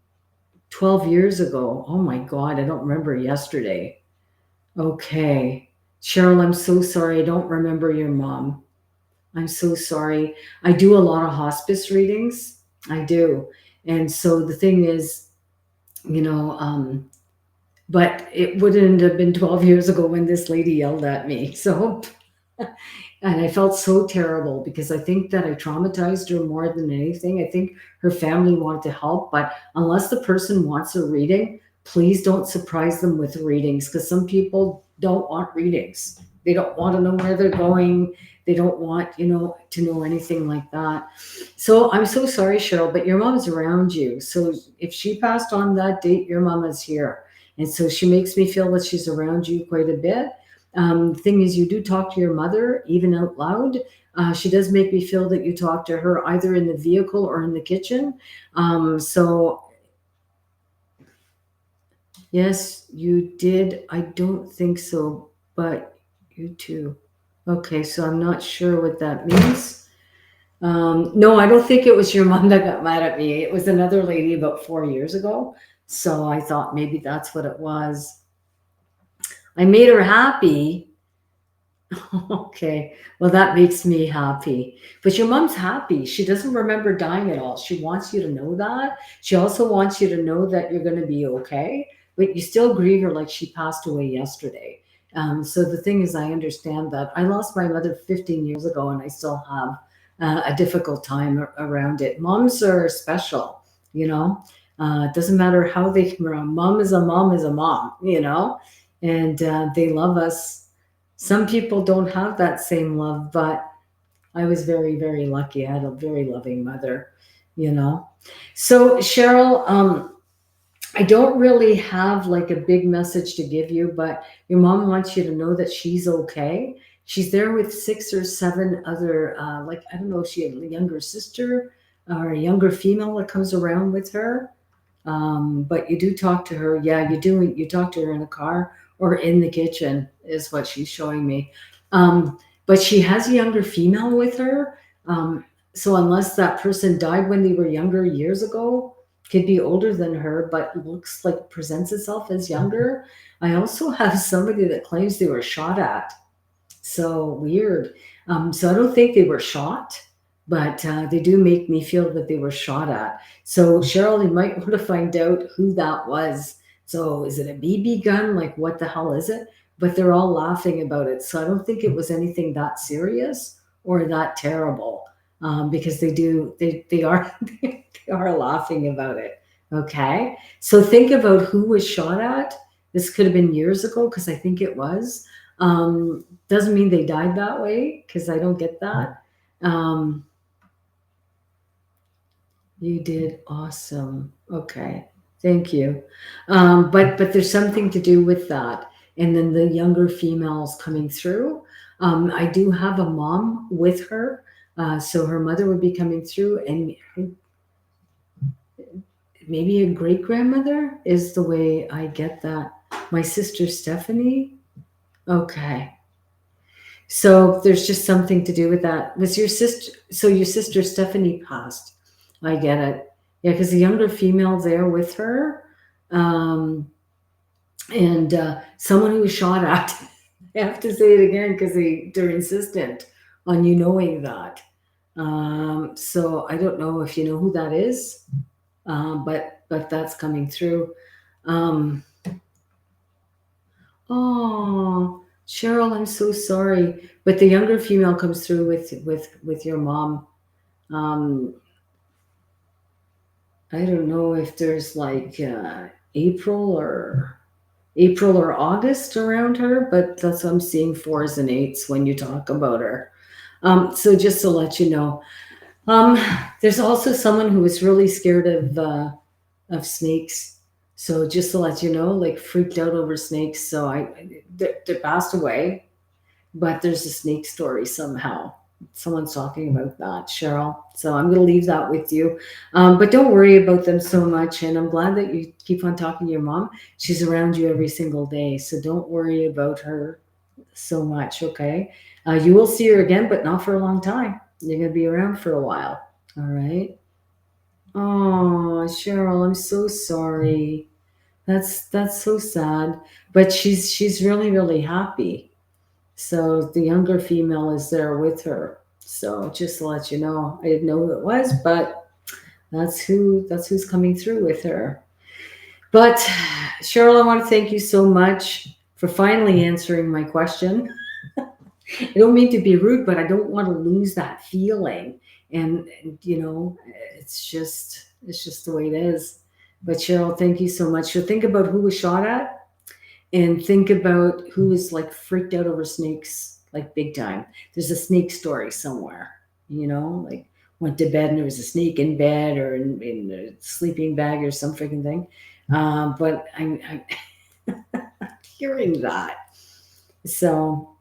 12 years ago. Oh my God, I don't remember yesterday. Okay. Cheryl, I'm so sorry. I don't remember your mom. I'm so sorry. I do a lot of hospice readings. I do. And so the thing is, you know, but it wouldn't have been 12 years ago when this lady yelled at me. So, and I felt so terrible because I think that I traumatized her more than anything. I think her family wanted to help, but unless the person wants a reading, please don't surprise them with readings because some people don't want readings. They don't want to know where they're going. They don't want, to know anything like that. So I'm so sorry, Cheryl, but your mom's around you. So if she passed on that date, your mom is here. And so she makes me feel that she's around you quite a bit. Thing is, you do talk to your mother, even out loud. She does make me feel that you talk to her either in the vehicle or in the kitchen. So, yes, you did. I don't think so, but you too. Okay, so I'm not sure what that means. No, I don't think it was your mom that got mad at me. It was another lady about 4 years ago. So I thought maybe that's what it was. I made her happy. Okay, well, that makes me happy. But your mom's happy. She doesn't remember dying at all. She wants you to know that. She also wants you to know that you're going to be okay, but you still grieve her like she passed away yesterday. So the thing is, I understand that. I lost my mother 15 years ago, and I still have a difficult time around it. Moms are special, you know. It doesn't matter how they come around. Mom is a mom is a mom, you know, and they love us. Some people don't have that same love, but I was very, very lucky. I had a very loving mother, you know. So, Cheryl, I don't really have like a big message to give you, but your mom wants you to know that she's okay. She's there with 6 or 7 other, like, I don't know if she had a younger sister or a younger female that comes around with her. But you do talk to her. Yeah, you do. You talk to her in the car or in the kitchen, is what she's showing me. But she has a younger female with her. Um, so unless that person died when they were younger years ago, could be older than her, but looks like presents itself as younger. I also have somebody that claims they were shot at. So weird. So I don't think they were shot, but they do make me feel that they were shot at. So Cheryl, you might want to find out who that was. So is it a BB gun? Like what the hell is it? But they're all laughing about it. So I don't think it was anything that serious or that terrible, because they are they are laughing about it. Okay, so think about who was shot at. This could have been years ago because I think it was. Doesn't mean they died that way because I don't get that. Um, you did awesome. Okay, thank you. But there's something to do with that, and then the younger females coming through. I do have a mom with her, so her mother would be coming through, and maybe a great grandmother is the way I get that. My sister Stephanie. Okay. So there's just something to do with that. Was your sister, so your sister Stephanie passed? I get it. Yeah, because the younger female there with her, um, and someone who was shot at. I have to say it again because they're insistent on you knowing that. So I don't know if you know who that is, but that's coming through. Um, Oh, Cheryl, I'm so sorry. But the younger female comes through with your mom. Um, I don't know if there's like April or April or August around her, but that's what I'm seeing, fours and eights when you talk about her. So just to let you know, um, there's also someone who was really scared of snakes. So just to let you know, like freaked out over snakes. So they passed away, but there's a snake story somehow. Someone's talking about that, Cheryl. So I'm going to leave that with you. But don't worry about them so much. And I'm glad that you keep on talking to your mom. She's around you every single day. So don't worry about her so much, okay? You will see her again, but not for a long time. You're going to be around for a while. All right. Oh, Cheryl, I'm so sorry. That's so sad. But she's really, really happy. So the younger female is there with her. So just to let you know, I didn't know who it was, but that's who's coming through with her. But Cheryl, I want to thank you so much for finally answering my question. I don't mean to be rude, but I don't want to lose that feeling. And it's just the way it is. But Cheryl, thank you so much. So think about who was shot at and think about who is like freaked out over snakes like big time. There's a snake story somewhere, like went to bed and there was a snake in bed or in a sleeping bag or some freaking thing. But I'm hearing that. So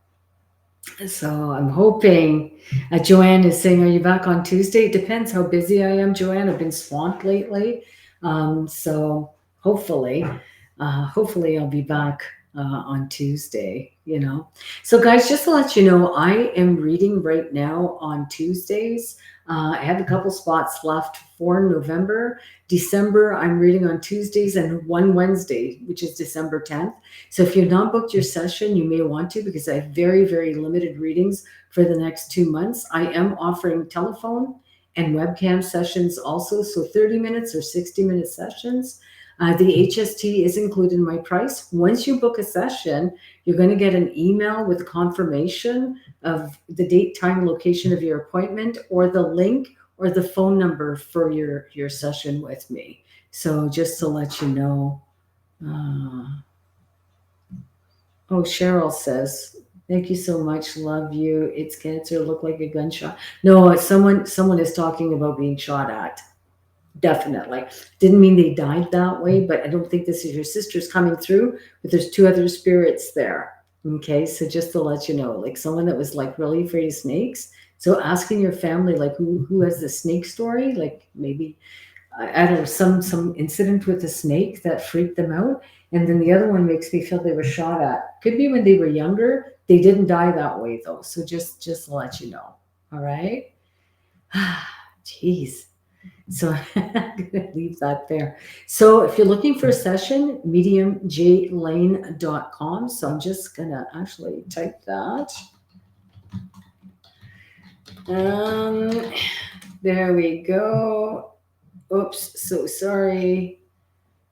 so I'm hoping. Joanne is saying, "Are you back on Tuesday?" It depends how busy I am, Joanne. I've been swamped lately, so hopefully, hopefully I'll be back on Tuesday. You know, so guys, just to let you know, I am reading right now on Tuesdays. I have a couple spots left for November. December, I'm reading on Tuesdays and one Wednesday, which is December 10th. So if you've not booked your session, you may want to, because I have very, very limited readings for the next 2 months. I am offering telephone and webcam sessions also, so 30 minutes or 60-minute sessions. The HST is included in my price. Once you book a session, you're going to get an email with confirmation of the date, time, location of your appointment, or the link or the phone number for your session with me. So just to let you know. Uh, Oh, Cheryl says, "Thank you so much. Love you. It's cancer. Look like a gunshot." No, someone is talking about being shot at. Definitely. Didn't mean they died that way, but I don't think this is your sister's coming through, but there's two other spirits there. Okay, so just to let you know, like someone that was like really afraid of snakes. So asking your family, like who has the snake story, like maybe I don't know, some incident with a snake that freaked them out. And then the other one makes me feel they were shot at. Could be when they were younger. They didn't die that way though. So just to let you know. All right. Jeez. So I'm gonna leave that there. So if you're looking for a session, mediumjlane.com. So I'm just gonna actually type that. Um, there we go. Oops, so sorry.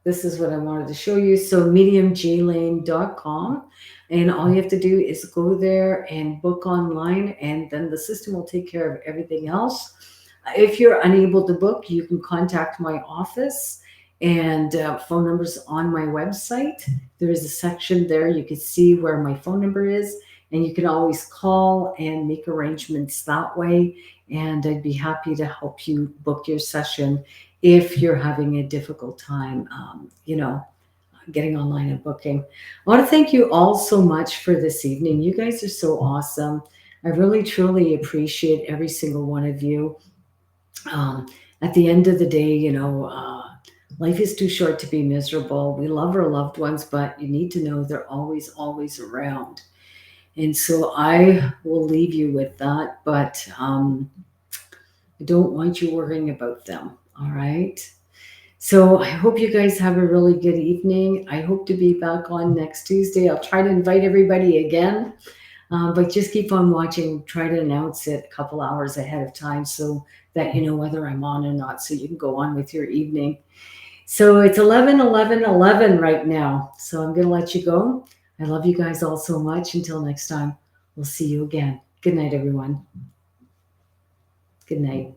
This is what I wanted to show you. So mediumjlane.com. And all you have to do is go there and book online, and then the system will take care of everything else. If you're unable to book, you can contact my office, and phone numbers on my website. There is a section there. You can see where my phone number is, and you can always call and make arrangements that way. And I'd be happy to help you book your session if you're having a difficult time, getting online and booking. I want to thank you all so much for this evening. You guys are so awesome. I really, truly appreciate every single one of you. Um, at the end of the day, life is too short to be miserable. We love our loved ones, but you need to know they're always, always around. And so I will leave you with that, but I don't want you worrying about them. All right. So I hope you guys have a really good evening. I hope to be back on next Tuesday. I'll try to invite everybody again, but just keep on watching. Try to announce it a couple hours ahead of time so that you know whether I'm on or not, so you can go on with your evening. So it's 11:11:11 right now. So I'm going to let you go. I love you guys all so much. Until next time, we'll see you again. Good night, everyone. Good night.